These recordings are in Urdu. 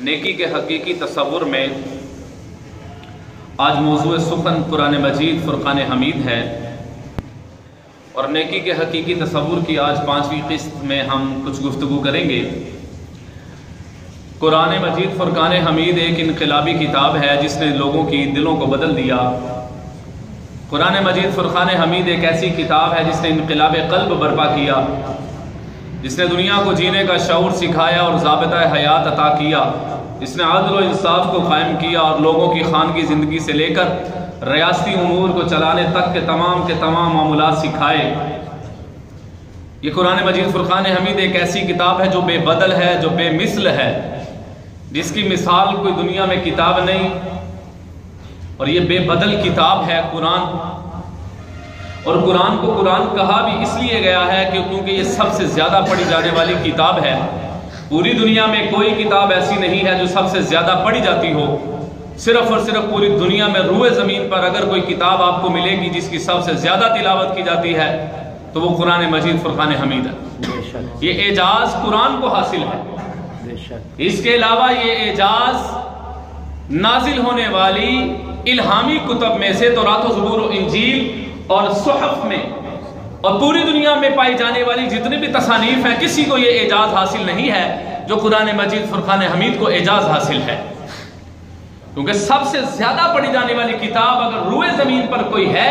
نیکی کے حقیقی تصور میں آج موضوع سخن قرآن مجید فرقان حمید ہے، اور نیکی کے حقیقی تصور کی آج 5ویں قسط میں ہم کچھ گفتگو کریں گے۔ قرآن مجید فرقان حمید ایک انقلابی کتاب ہے جس نے لوگوں کی دلوں کو بدل دیا۔ قرآن مجید فرقان حمید ایک ایسی کتاب ہے جس نے انقلاب قلب برپا کیا، جس نے دنیا کو جینے کا شعور سکھایا اور ضابطہ حیات عطا کیا، جس نے عدل و انصاف کو قائم کیا اور لوگوں کی خانگی زندگی سے لے کر ریاستی امور کو چلانے تک کے تمام معاملات سکھائے۔ یہ قرآن مجید فرقان حمید ایک ایسی کتاب ہے جو بے بدل ہے، جو بے مثل ہے، جس کی مثال کوئی دنیا میں کتاب نہیں، اور یہ بے بدل کتاب ہے قرآن۔ اور قرآن کو قرآن کہا بھی اس لیے گیا ہے کیونکہ یہ سب سے زیادہ پڑھی جانے والی کتاب ہے۔ پوری دنیا میں کوئی کتاب ایسی نہیں ہے جو سب سے زیادہ پڑھی جاتی ہو۔ صرف اور صرف پوری دنیا میں روئے زمین پر اگر کوئی کتاب آپ کو ملے گی جس کی سب سے زیادہ تلاوت کی جاتی ہے تو وہ قرآن مجید فرقان حمید ہے۔ یہ اعجاز قرآن کو حاصل ہے۔ اس کے علاوہ یہ اعجاز نازل ہونے والی الہامی کتب میں سے تورات و زبور و انجیل اور صحف میں اور پوری دنیا میں پائی جانے والی جتنی بھی تصانیف ہیں، کسی کو یہ اعجاز حاصل نہیں ہے جو قرآن مجید فرقان حمید کو اعجاز حاصل ہے، کیونکہ سب سے زیادہ پڑھی جانے والی کتاب اگر روئے زمین پر کوئی ہے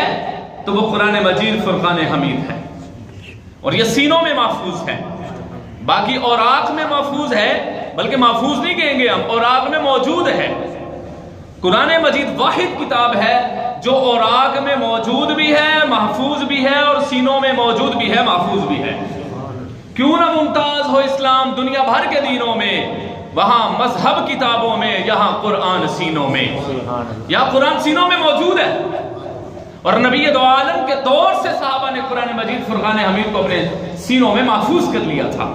تو وہ قرآن مجید فرقان حمید ہے، اور یہ سینوں میں محفوظ ہے۔ باقی اوراق میں محفوظ ہے، بلکہ محفوظ نہیں کہیں گے ہم، اوراق میں موجود ہے۔ قرآن مجید واحد کتاب ہے جو اوراق میں موجود بھی ہے، محفوظ بھی ہے، اور سینوں میں موجود بھی ہے، محفوظ بھی ہے۔ کیوں نہ ممتاز ہو اسلام دنیا بھر کے دینوں میں، وہاں مذہب کتابوں میں، یہاں قرآن سینوں میں، یہاں قرآن سینوں میں موجود ہے۔ اور نبی دو عالم کے دور سے صحابہ نے قرآن مجید فرقان حمید کو اپنے سینوں میں محفوظ کر لیا تھا۔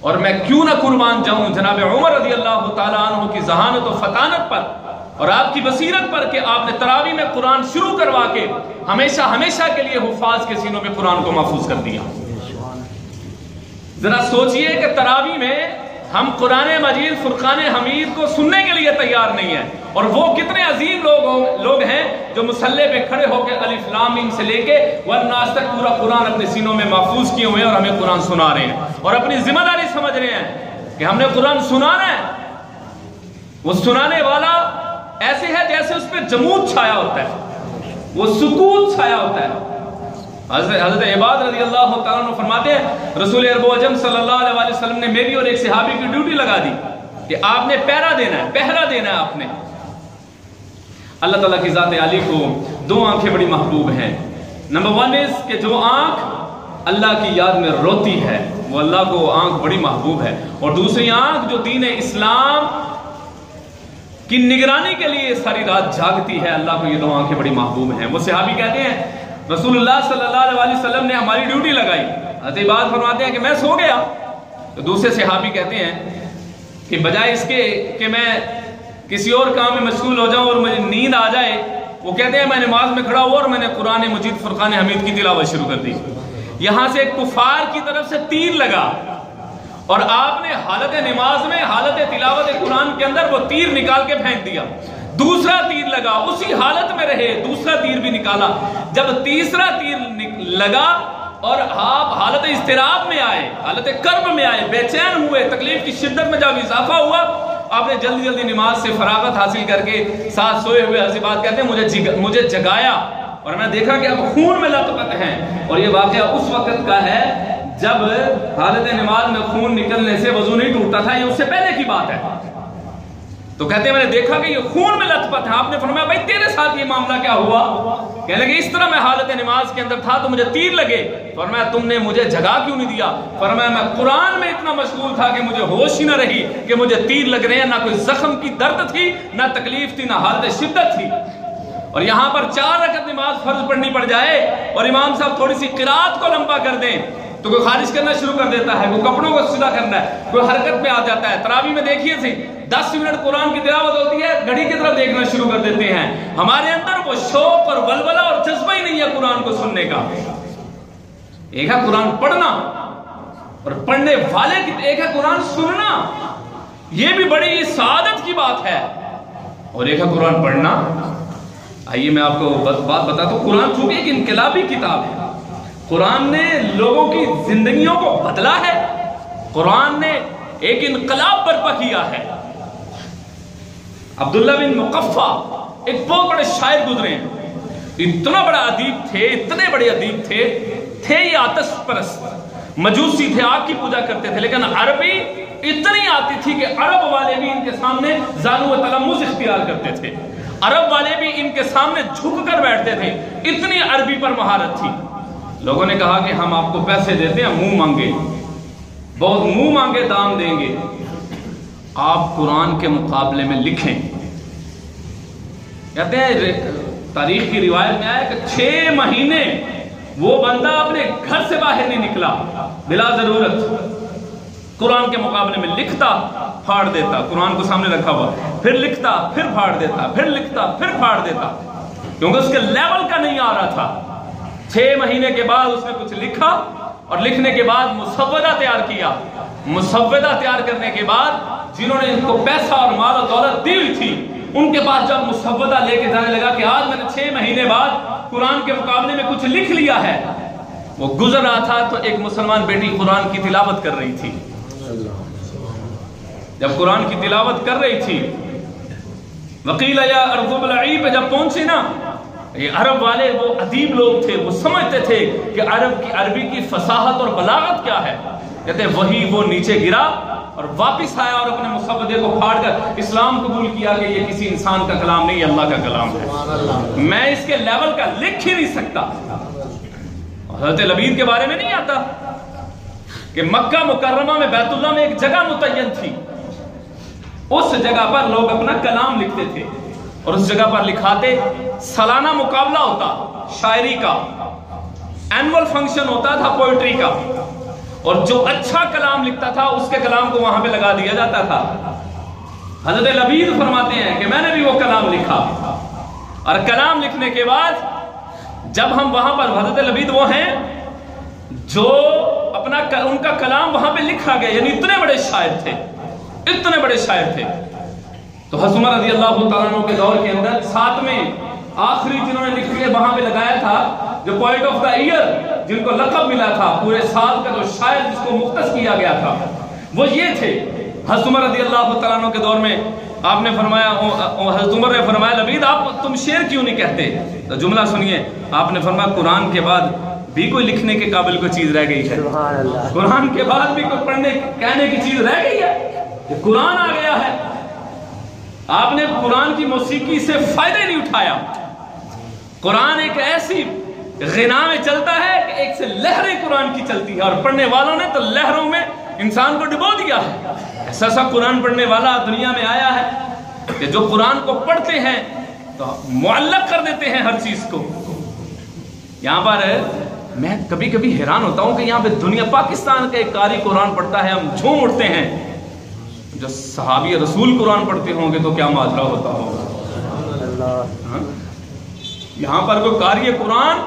اور میں کیوں نہ قربان جاؤں جناب عمر رضی اللہ تعالیٰ عنہ کی ذہانت و فطانت پر اور آپ کی بصیرت پر کہ آپ نے تراویح میں قرآن شروع کروا کے ہمیشہ کے لیے حفاظ کے سینوں میں قرآن کو محفوظ کر دیا۔ ذرا سوچئے کہ تراویح میں ہم قرآن مجید فرقان حمید کو سننے کے لیے تیار نہیں ہیں، اور وہ کتنے عظیم لوگ ہیں جو مصلی پہ کھڑے ہو کے الف لام میم سے لے کے والناس تک پورا قرآن اپنے سینوں میں محفوظ کیے ہوئے ہیں اور ہمیں قرآن سنا رہے ہیں، اور اپنی ذمہ داری سمجھ رہے ہیں کہ ہم نے قرآن سنانا ہے۔ وہ سنانے والا ایسے ہے جیسے اس پہ جمود چھایا ہوتا ہے، وہ سکوت چھایا ہوتا ہے۔ حضرت عباد رضی اللہ تعالیٰ عنہ فرماتے ہیں رسول عرب و عجم صلی اللہ علیہ وسلم نے میری اور ایک صحابی کی ڈیوٹی لگا دی کہ آپ نے پہرا دینا ہے آپ نے۔ اللہ تعالیٰ کی ذات عالی کو دو آنکھیں بڑی محبوب ہیں۔ نمبر 1 اس کہ جو آنکھ اللہ کی یاد میں روتی ہے وہ اللہ کو آنکھ بڑی محبوب ہے، اور دوسری آنکھ جو دین اسلام کی نگرانی کے لیے ساری رات جاگتی ہے، اللہ کو یہ دو آنکھیں بڑی محبوب ہیں۔ وہ صحابی کہتے ہیں رسول اللہ صلی اللہ علیہ وسلم نے ہماری ڈیوٹی لگائی۔ حضرت عباد فرماتے ہیں کہ میں سو گیا، تو دوسرے صحابی کہتے ہیں کہ بجائے اس کے کہ میں کسی اور کام میں مشغول ہو جاؤں اور مجھے نیند آ جائے، وہ کہتے ہیں میں نماز میں کھڑا ہوا اور میں نے قرآن مجید فرقان حمید کی تلاوت شروع کر دی۔ یہاں سے ایک کفار کی طرف سے تیر لگا، اور آپ نے حالت نماز میں حالت تلاوت قرآن کے اندر وہ تیر نکال کے پھینک دیا۔ دوسرا تیر لگا، اسی حالت میں رہے، دوسرا تیر بھی نکالا۔ جب تیسرا تیر لگا اور آپ حالت اضطراب میں آئے، حالت کرب میں آئے، بے چین ہوئے، تکلیف کی شدت میں جب اضافہ ہوا، آپ نے جلدی نماز سے فراغت حاصل کر کے ساتھ سوئے ہوئے حضرت بات کہتے ہیں مجھے جگایا، اور میں دیکھا کہ اب خون میں لطپت ہیں۔ اور یہ واقعہ اس وقت کا ہے جب حالت نماز میں خون نکلنے سے وضو نہیں ٹوٹتا تھا، یہ اس سے پہلے کی بات ہے۔ تو کہتے ہیں میں نے دیکھا کہ یہ خون میں لطپت ہے۔ آپ نے فرمایا بھائی تیرے ساتھ یہ معاملہ کیا ہوا؟ کہنے لگے اس طرح میں حالت نماز کے اندر تھا تو مجھے تیر لگے۔ فرمایا تم نے مجھے جگا کیوں نہیں دیا؟ فرمایا میں قرآن میں اتنا مشغول تھا کہ مجھے ہوش ہی نہ رہی کہ مجھے تیر لگ رہے ہیں، نہ کوئی زخم کی درد تھی، نہ تکلیف تھی، نہ حالت شدت تھی۔ اور یہاں پر 4 رکعت نماز فرض پڑھنی پڑ جائے اور امام صاحب تھوڑی سی قرات کو لمبا کر دیں تو کوئی خارج کرنا شروع کر دیتا ہے، کوئی کپڑوں کو سیدھا کرنا ہے، کوئی حرکت میں آ جاتا ہے۔ تراویح میں دیکھیے سی 10 منٹ قرآن کی تلاوت ہوتی ہے، گھڑی کی طرف دیکھنا شروع کر دیتے ہیں۔ ہمارے اندر وہ شوق اور ولولہ اور جذبہ ہی نہیں ہے قرآن کو سننے کا۔ ایک ہے قرآن پڑھنا اور پڑھنے والے کی، ایک ہے قرآن سننا یہ بھی بڑی سعادت کی بات ہے. اور ایک ہے قرآن پڑھنا. آئیے میں آپ کو بات بتاتا ہوں. قرآن چونکہ ایک انقلابی کتاب ہے. قرآن نے لوگوں کی زندگیوں کو بدلا ہے. قرآن نے ایک انقلاب برپا کیا ہے. عبداللہ بن مقفع ایک بہت بڑے شاعر گزرے ہیں. اتنا بڑا ادیب تھے, اتنے بڑے ادیب تھے یہ آتش پرست مجوسی تھے, آگ کی پوجا کرتے تھے, لیکن عربی اتنی آتی تھی کہ عرب والے بھی ان کے سامنے زانو و تلمذ اختیار کرتے تھے. عرب والے بھی ان کے سامنے جھک کر بیٹھتے تھے, اتنی عربی پر مہارت تھی. لوگوں نے کہا کہ ہم آپ کو پیسے دیتے ہیں, منہ مانگے, بہت منہ مانگے دام دیں گے, آپ قرآن کے مقابلے میں لکھیں. کہتے ہیں تاریخ کی روایت میں آیا کہ 6 مہینے وہ بندہ اپنے گھر سے باہر نہیں نکلا بلا ضرورت. قرآن کے مقابلے میں لکھتا, پھاڑ دیتا, قرآن کو سامنے رکھا ہوا, پھر لکھتا, پھر پھاڑ دیتا, پھر لکھتا, پھر پھاڑ دیتا, کیونکہ اس کے لیول کا نہیں آ رہا تھا. 6 مہینے کے بعد اس نے کچھ لکھا, اور لکھنے کے بعد مسودہ تیار کیا. مسودہ تیار کرنے کے بعد جنہوں نے ان کو پیسہ اور مال و دولت دی ہوئی تھی, ان کے پاس جب مسودہ لے کے جانے لگا کہ آج میں نے 6 مہینے بعد قرآن کے مقابلے میں کچھ لکھ لیا ہے, وہ گزر رہا تھا تو ایک مسلمان بیٹی قرآن کی تلاوت کر رہی تھی. جب قرآن کی تلاوت کر رہی تھی, وقیل یا ارض ابلعی پہ جب پہنچی نا, یہ عرب والے وہ ادیب لوگ تھے, وہ سمجھتے تھے کہ عربی کی فصاحت اور بلاغت کیا ہے. کہتے وہی وہ نیچے گرا اور واپس آیا اور اپنے مسودے کو پھاڑ کر اسلام قبول کیا کہ یہ کسی انسان کا کلام نہیں, اللہ کا کلام ہے, میں اس کے لیول کا لکھ ہی نہیں سکتا. حضرت لبید کے بارے میں نہیں آتا کہ مکہ مکرمہ میں بیت اللہ میں ایک جگہ متعین تھی, اس جگہ پر لوگ اپنا کلام لکھتے تھے, اور اس جگہ پر لکھاتے. سالانہ مقابلہ ہوتا شاعری کا, اینول فنکشن ہوتا تھا پوئٹری کا, اور جو اچھا کلام لکھتا تھا اس کے کلام کو وہاں پہ لگا دیا جاتا تھا. حضرت لبید فرماتے ہیں کہ میں نے بھی وہ کلام لکھا, اور کلام لکھنے کے بعد جب ہم وہاں پر, حضرت لبید وہ ہیں جو اپنا ان کا کلام وہاں پہ لکھا گیا, یعنی اتنے بڑے شاعر تھے, اتنے بڑے شاعر تھے. تو حضرت عمر رضی اللہ تعالیٰ عنہ کے دور کے اندر 7ویں آخری جنہوں نے لکھ کے وہاں پہ لگایا تھا, جو پوائٹ آف دا ایئر جن کو لقب ملا تھا, پورے سال کا جو شاعر جس کو مختص کیا گیا تھا, وہ یہ تھے. حضرت عمر رضی اللہ تعالیٰ عنہ کے دور میں آپ نے فرمایا, حضرت عمر نے فرمایا لبید تم شعر کیوں نہیں کہتے؟ تو جملہ سنیے, آپ نے فرمایا قرآن کے بعد بھی کوئی لکھنے کے قابل کوئی چیز رہ گئی ہے؟ قرآن کے بعد بھی کوئی پڑھنے کہنے کی چیز رہ گئی ہے؟ قرآن آ گیا ہے. آپ نے قرآن کی موسیقی سے فائدہ نہیں اٹھایا. قرآن ایک ایسی غنا میں چلتا ہے کہ ایک سے لہریں قرآن کی چلتی ہے, اور پڑھنے والوں نے تو لہروں میں انسان کو ڈبو دیا ہے. ایسا سا قرآن پڑھنے والا دنیا میں آیا ہے کہ جو قرآن کو پڑھتے ہیں تو معلق کر دیتے ہیں ہر چیز کو. یہاں پر میں کبھی کبھی حیران ہوتا ہوں کہ یہاں پہ دنیا, پاکستان کا ایک قاری قرآن پڑھتا ہے, ہم جھوم اٹھتے ہیں. جو صحابی رسول قرآن پڑھتے ہوں گے تو کیا ماجرا ہوتا ہوگا. یہاں پر کوئی قاری قرآن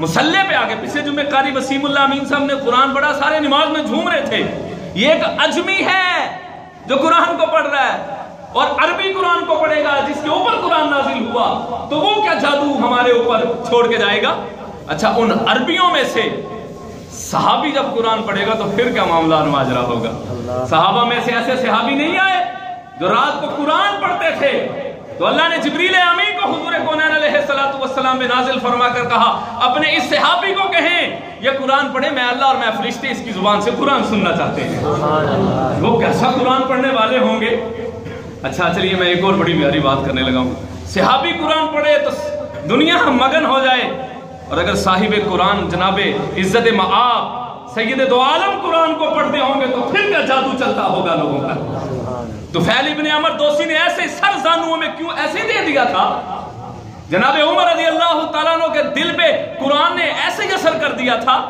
مصلی پہ آگے, پچھلے جمعے قاری وسیم اللہ امین صاحب نے قرآن پڑھا, سارے نماز میں جھوم رہے تھے. یہ ایک اجمی ہے جو قرآن کو پڑھ رہا ہے, اور عربی قرآن کو پڑھے گا جس کے اوپر قرآن نازل ہوا, تو وہ کیا جادو ہمارے اوپر چھوڑ کے جائے گا. اچھا, ان عربیوں میں سے صحابی جب قرآن پڑھے گا تو پھر کیا معاملہ ماجرا ہوگا. صحابہ میں سے ایسے صحابی نہیں آئے جو رات کو قرآن پڑھتے تھے, تو اللہ نے جبریل امین کو حضور کونین علیہ السلام میں نازل فرما کر کہا اپنے اس صحابی کو کہیں یہ قرآن پڑھے, میں اللہ اور میں فرشتے اس کی زبان سے قرآن سننا چاہتے ہیں. وہ کیسا قرآن پڑھنے والے ہوں گے. اچھا چلیے میں ایک اور بڑی پیاری بات کرنے لگا ہوں. صحابی قرآن پڑھے تو دنیا مگن ہو جائے, اور اگر صاحب قرآن جناب عزت مآب سید دو عالم قرآن کو پڑھتے ہوں گے تو پھر کیا جادو چلتا ہوگا لوگوں کا. تو فیل ابن عمر دوسی نے ایسے سر زانوؤں میں کیوں ایسے دے دیا تھا, جناب عمر رضی اللہ تعالیٰ عنہ کے دل پہ قرآن نے ایسے اثر کر دیا تھا.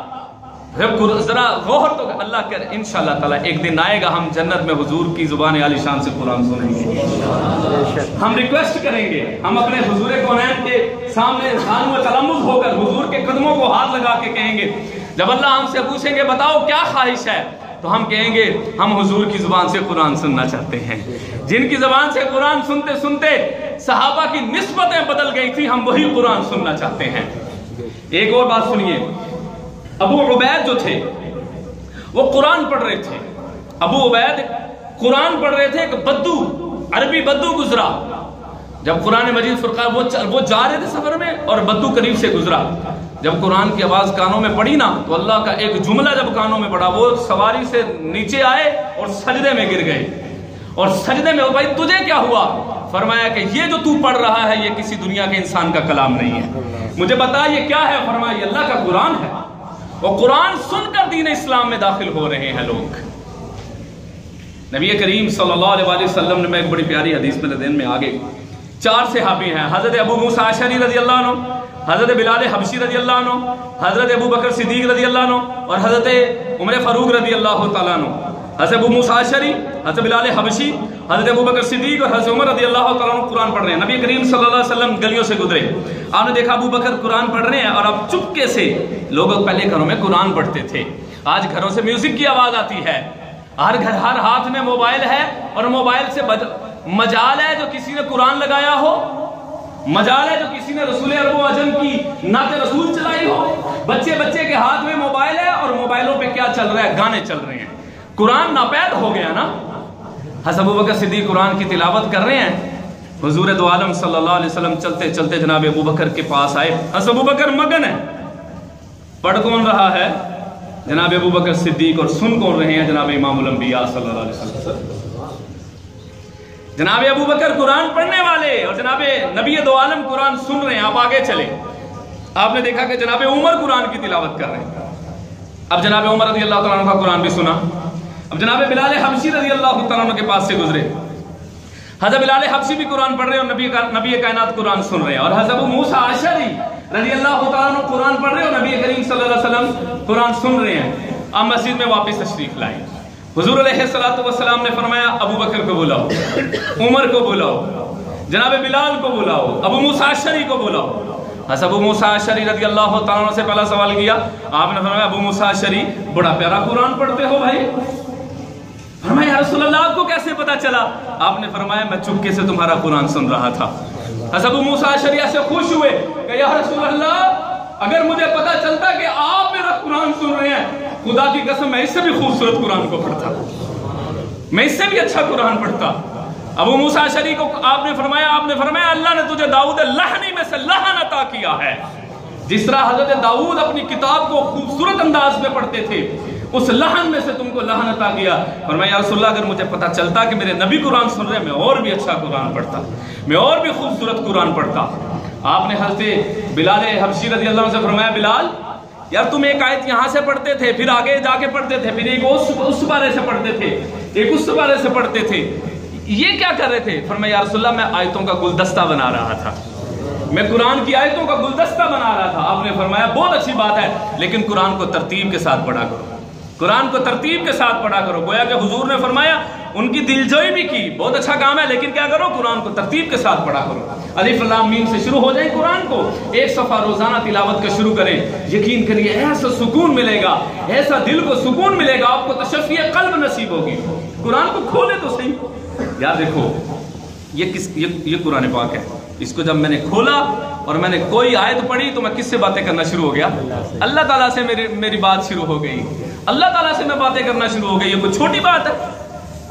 ذرا غور تو اللہ کر, انشاءاللہ تعالیٰ ایک دن آئے گا ہم جنت میں حضور کی زبان عالی شان سے قرآن سنیں گے. ہم ریکویسٹ کریں گے, ہم اپنے حضور کونین کے سامنے زانو تلمذ ہو کر حضور کے قدموں کو ہاتھ لگا کے کہیں گے, جب اللہ ہم سے پوچھیں گے بتاؤ کیا خواہش ہے, تو ہم کہیں گے ہم حضور کی زبان سے قرآن سننا چاہتے ہیں. جن کی زبان سے قرآن سنتے سنتے صحابہ کی نسبتیں بدل گئی تھی, ہم وہی قرآن سننا چاہتے ہیں. ایک اور بات سنیے, ابو عبید جو تھے وہ قرآن پڑھ رہے تھے. ابو عبید قرآن پڑھ رہے تھے, ایک بدو, عربی بدو گزرا. جب قرآن مجید فرقان وہ جا رہے تھے سفر میں اور بدو قریب سے گزرا. جب قرآن کی آواز کانوں میں پڑی نا تو اللہ کا ایک جملہ جب کانوں میں پڑا, وہ سواری سے نیچے آئے اور سجدے میں گر گئے. اور سجدے میں, بھائی تجھے کیا ہوا؟ فرمایا کہ یہ جو تو پڑھ رہا ہے یہ کسی دنیا کے انسان کا کلام نہیں ہے, مجھے بتا یہ کیا ہے؟ فرمایا یہ اللہ کا قرآن ہے. اور قرآن سن کر دین اسلام میں داخل ہو رہے ہیں لوگ. نبی کریم صلی اللہ علیہ وسلم نے, میں ایک بڑی پیاری حدیث میرے ذہن میں آگے, 4 صحابی ہیں, حضرت ابو موسیٰ اشعری رضی اللہ عنہ, حضرت بلال حبشی رضی اللہ عنہ, حضرت ابو بکر صدیق رضی اللہ عنہ, اور حضرت عمر فاروق رضی اللہ تعالیٰ عنہ. حضرت ابو موسیٰ اشعری, حضرت بلال حبشی, حضرت ابو بکر صدیق اور حضرت عمر رضی اللہ تعالیٰ عنہ قرآن پڑھ رہے ہیں. نبی کریم صلی اللہ علیہ وسلم گلیوں سے گزرے, آپ نے دیکھا ابو بکر قرآن پڑھ رہے ہیں, اور اب چپکے سے, لوگ پہلے گھروں میں قرآن پڑھتے تھے, آج گھروں سے میوزک کی آواز آتی ہے, ہر گھر ہر ہاتھ میں موبائل ہے, اور موبائل سے مجال ہے جو کسی نے قرآن لگایا ہو, مجال ہے جو کسی نے رسول عرب و عجم کی نعت رسول چلائی ہو. بچے کے ہاتھ میں موبائل ہے, اور موبائلوں پہ کیا چل رہا ہے؟ گانے چل رہے ہیں. قرآن ناپید ہو گیا نا. حضرت ابو بکر صدیق قرآن کی تلاوت کر رہے ہیں, حضور دو عالم صلی اللہ علیہ وسلم چلتے چلتے جناب ابو بکر کے پاس آئے. حضرت ابو بکر مگن ہے, پڑھ کون رہا ہے؟ جناب ابو بکر صدیق, اور سن کون رہے ہیں؟ جناب امام الانبیاء صلی اللہ علیہ وسلم. جناب ابو بکر قرآن پڑھنے والے, اور جناب نبی دو عالم قرآن سن رہے ہیں. آپ آگے چلے, آپ نے دیکھا کہ جناب عمر قرآن کی تلاوت کر رہے ہیں. اب جناب عمر رضی اللہ تعالیٰ عنہ کا قرآن بھی سنا. اب جناب بلال حبشی رضی اللہ تعالیٰ عنہ کے پاس سے گزرے. حضرت بلال حبشی بھی قرآن پڑھ رہے ہیں, اور نبی کائنات قرآن سن رہے ہیں. اور حضرت ابو موسیٰ اشعری رضی اللہ تعالیٰ عنہ قرآن پڑھ رہے ہیں, اور نبی کریم صلی اللہ علیہ وسلم قرآن سن رہے ہیں. آپ مسجد میں واپس تشریف لائے. حضور علیہ السلام نے فرمایا ابو بکر کو بلاؤ, عمر کو بلاؤ, جناب بلال کو بلاؤ, ابو موسیٰ اشعری کو بلاؤ. حضرت ابو موسیٰ اشعری رضی اللہ تعالیٰ عنہ سے پہلا سوال کیا. آپ نے فرمایا ابو موسیٰ اشعری بڑا پیارا قرآن پڑھتے ہو بھائی. فرمایا یا رسول اللہ آپ کو کیسے پتا چلا؟ آپ نے فرمایا میں چپکے سے تمہارا قرآن سن رہا تھا. حضرت ابو موسیٰ اشعری ایسے خوش ہوئے کہ یا رسول اللہ اگر مجھے پتا چلتا کہ آپ میرا قرآن سن رہے ہیں, خدا کی قسم میں اس سے بھی خوبصورت قرآن کو پڑھتا, میں اس سے بھی اچھا قرآن پڑھتا. ابو موسیٰ اشعری کو آپ نے فرمایا اللہ نے تجھے داؤد لہنی میں سے لہن عطا کیا ہے. جس طرح حضرت داؤد اپنی کتاب کو خوبصورت انداز میں پڑھتے تھے, اس لہن میں سے تم کو لہن عطا کیا. فرمایا یا رسول اللہ اگر مجھے پتا چلتا کہ میرے نبی قرآن سن رہے ہیں, میں اور بھی اچھا قرآن پڑھتا, میں اور بھی خوبصورت قرآن پڑھتا. آپ نے حضرت بلال حبشی رضی اللہ عنہ سے فرمایا بلال یار تم ایک آیت یہاں سے پڑھتے تھے, پھر آگے جا کے پڑھتے تھے, پھر ایک اس بارے سے پڑھتے تھے, ایک اس بارے سے پڑھتے تھے, یہ کیا کر رہے تھے؟ فرمایا یا رسول اللہ میں آیتوں کا گلدستہ بنا رہا تھا, میں قرآن کی آیتوں کا گلدستہ بنا رہا تھا. آپ نے فرمایا بہت اچھی بات ہے, لیکن قرآن کو ترتیب کے ساتھ پڑھا کرو, قرآن کو ترتیب کے ساتھ پڑھا کرو. گویا کہ حضور نے فرمایا ان کی دلجوئی بھی کی, بہت اچھا کام ہے, لیکن کیا کرو قرآن کو ترتیب کے ساتھ پڑھا کرو. الف لام میم سے شروع ہو جائیں قرآن کو, ایک صفحہ روزانہ تلاوت کا شروع کریں. یقین کریے ایسا سکون ملے گا, ایسا دل کو سکون ملے گا, آپ کو تشفی قلب نصیب ہوگی. قرآن کو کھولے تو صحیح. یار دیکھو یہ قرآن پاک ہے, اس کو جب میں نے کھولا اور میں نے کوئی آیت پڑھی تو میں کس سے باتیں کرنا شروع ہو گیا؟ اللہ تعالیٰ سے میری بات شروع ہو گئی, اللہ تعالیٰ سے میں باتیں کرنا شروع ہو گئی. یہ کوئی چھوٹی بات ہے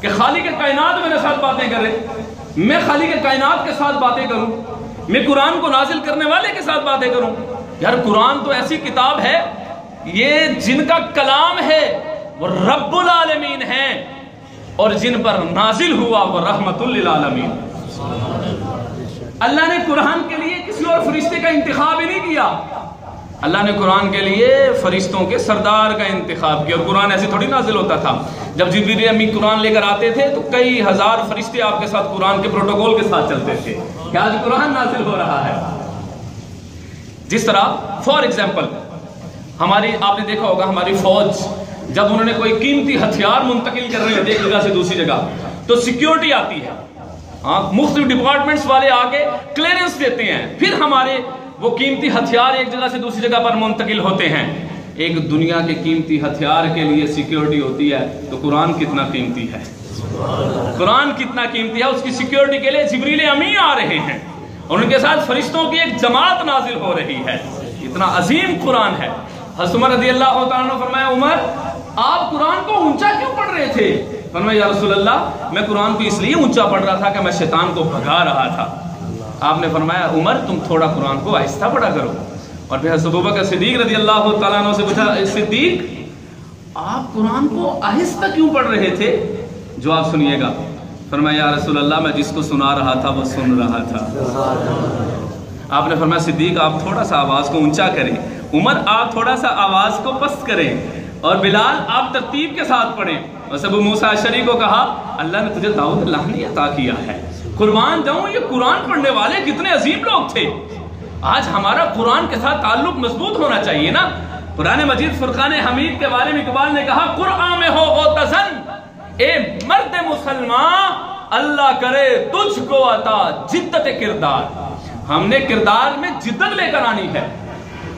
کہ خالق کائنات میرے ساتھ باتیں کر رہے, میں خالق کائنات کے ساتھ باتیں کروں, میں قرآن کو نازل کرنے والے کے ساتھ باتیں کروں. یار قرآن تو ایسی کتاب ہے یہ جن کا کلام ہے وہ رب العالمین ہے, اور جن پر نازل ہوا وہ رحمت للعالمین. اللہ نے قرآن کے لیے کسی اور فرشتے کا انتخاب ہی نہیں کیا, اللہ نے قرآن کے لیے فرشتوں کے سردار کا انتخاب کیا. اور قرآن ایسے تھوڑی نازل ہوتا تھا, جب جبریل امین قرآن لے کر آتے تھے تو کئی ہزار فرشتے آپ کے ساتھ قرآن کے پروٹوکول کے ساتھ چلتے تھے کہ آج قرآن نازل ہو رہا ہے. جس طرح فار ایگزامپل ہماری, آپ نے دیکھا ہوگا ہماری فوج جب انہوں نے کوئی قیمتی ہتھیار منتقل کر رہے ہیں ایک جگہ سے دوسری جگہ تو سیکیورٹی آتی ہے, مختلف ڈپارٹمنٹس والے آ کے کلیئرنس دیتے ہیں, پھر ہمارے وہ قیمتی ہتھیار ایک جگہ سے دوسری جگہ پر منتقل ہوتے ہیں. ایک دنیا کے قیمتی ہتھیار کے لیے سیکیورٹی ہوتی ہے تو قرآن کتنا قیمتی ہے، قرآن کتنا قیمتی ہے۔ اس کی سیکیورٹی کے لیے جبریل امین آ رہے ہیں اور ان کے ساتھ فرشتوں کی ایک جماعت نازل ہو رہی ہے، اتنا عظیم قرآن ہے۔ حضرت عمر رضی اللہ تعالیٰ عنہ فرمایا عمر آپ قرآن کو اونچا کیوں پڑھ رہے تھے؟ فرمایا یا رسول اللہ میں قرآن کو اس لیے اونچا پڑھ رہا تھا کہ میں شیطان کو بھگا رہا تھا۔ آپ نے فرمایا عمر تم تھوڑا قرآن کو آہستہ پڑھا کرو۔ اور پھر حضرت ابوبکر صدیق رضی اللہ تعالیٰ عنہ سے پوچھا صدیق آپ قرآن کو آہستہ کیوں پڑھ رہے تھے؟ جواب سنیے گا، فرمایا یا رسول اللہ میں جس کو سنا رہا تھا وہ سن رہا تھا۔ آپ نے فرمایا صدیق آپ تھوڑا سا آواز کو اونچا کریں، عمر آپ تھوڑا سا آواز کو پست کریں، اور بلال آپ ترتیب کے ساتھ پڑھیں۔ اور ابو موسیٰ اشعری کو کہا اللہ نے تجھے دعوت لاہنی عطا کیا ہے، قربان جاؤں یہ قرآن پڑھنے والے کتنے عظیم لوگ تھے۔ آج ہمارا قرآن کے ساتھ تعلق مضبوط ہونا چاہیے نا۔ قرآن مجید فرقان حمید کے بارے میں اقبال نے کہا قرآن میں ہو غوطزن اے مرد مسلمان اللہ کرے تجھ کو عطا جدت کردار۔ ہم نے کردار میں جدت لے کر آنی ہے،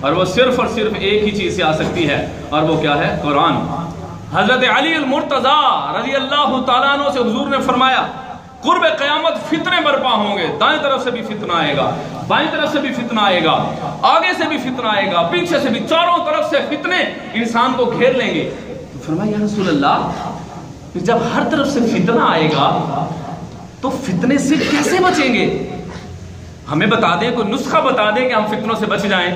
اور وہ صرف اور صرف ایک ہی چیز سے آ سکتی ہے، اور وہ کیا ہے؟ قرآن۔ حضرت علی المرتضیٰ رضی اللہ تعالیٰ عنہ سے حضور نے فرمایا قرب قیامت فتنے برپا ہوں گے، دائیں طرف سے بھی فتنہ آئے گا، بائیں طرف سے بھی فتنہ آئے گا، آگے سے بھی فتنہ آئے گا، پیچھے سے بھی، چاروں طرف سے فتنے انسان کو گھیر لیں گے۔ تو فرمایا یا رسول اللہ جب ہر طرف سے فتنہ آئے گا تو فتنے سے کیسے بچیں گے؟ ہمیں بتا دیں، کوئی نسخہ بتا دیں کہ ہم فتنوں سے بچ جائیں۔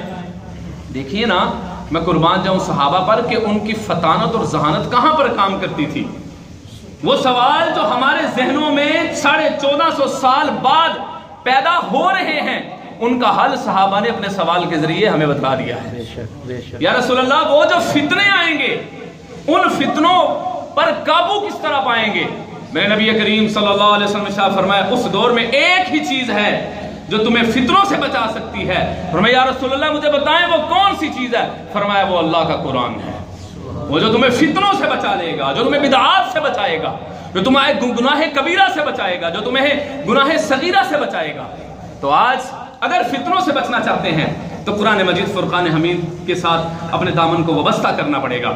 دیکھیے نا، میں قربان جاؤں صحابہ پر کہ ان کی فطانت اور ذہانت کہاں پر کام کرتی تھی۔ وہ سوال جو ہمارے ذہنوں میں 1450 سال بعد پیدا ہو رہے ہیں، ان کا حل صحابہ نے اپنے سوال کے ذریعے ہمیں بتا دیا ہے۔ یا رسول اللہ وہ جو فتنے آئیں گے ان فتنوں پر قابو کس طرح پائیں گے؟ میرے نبی کریم صلی اللہ علیہ وسلم نے فرمایا اس دور میں ایک ہی چیز ہے جو تمہیں فتنوں سے بچا سکتی ہے۔ فرمایا یا رسول اللہ مجھے بتائیں وہ کون سی چیز ہے؟ فرمایا وہ اللہ کا قرآن ہے، وہ جو تمہیں فتنوں سے بچا لے گا، جو تمہیں بدعات سے بچائے گا، جو تمہیں گناہ کبیرہ سے بچائے گا، جو تمہیں گناہ صغیرہ سے بچائے گا۔ تو آج اگر فتنوں سے بچنا چاہتے ہیں تو قرآن مجید فرقان حمید کے ساتھ اپنے دامن کو وابستہ کرنا پڑے گا۔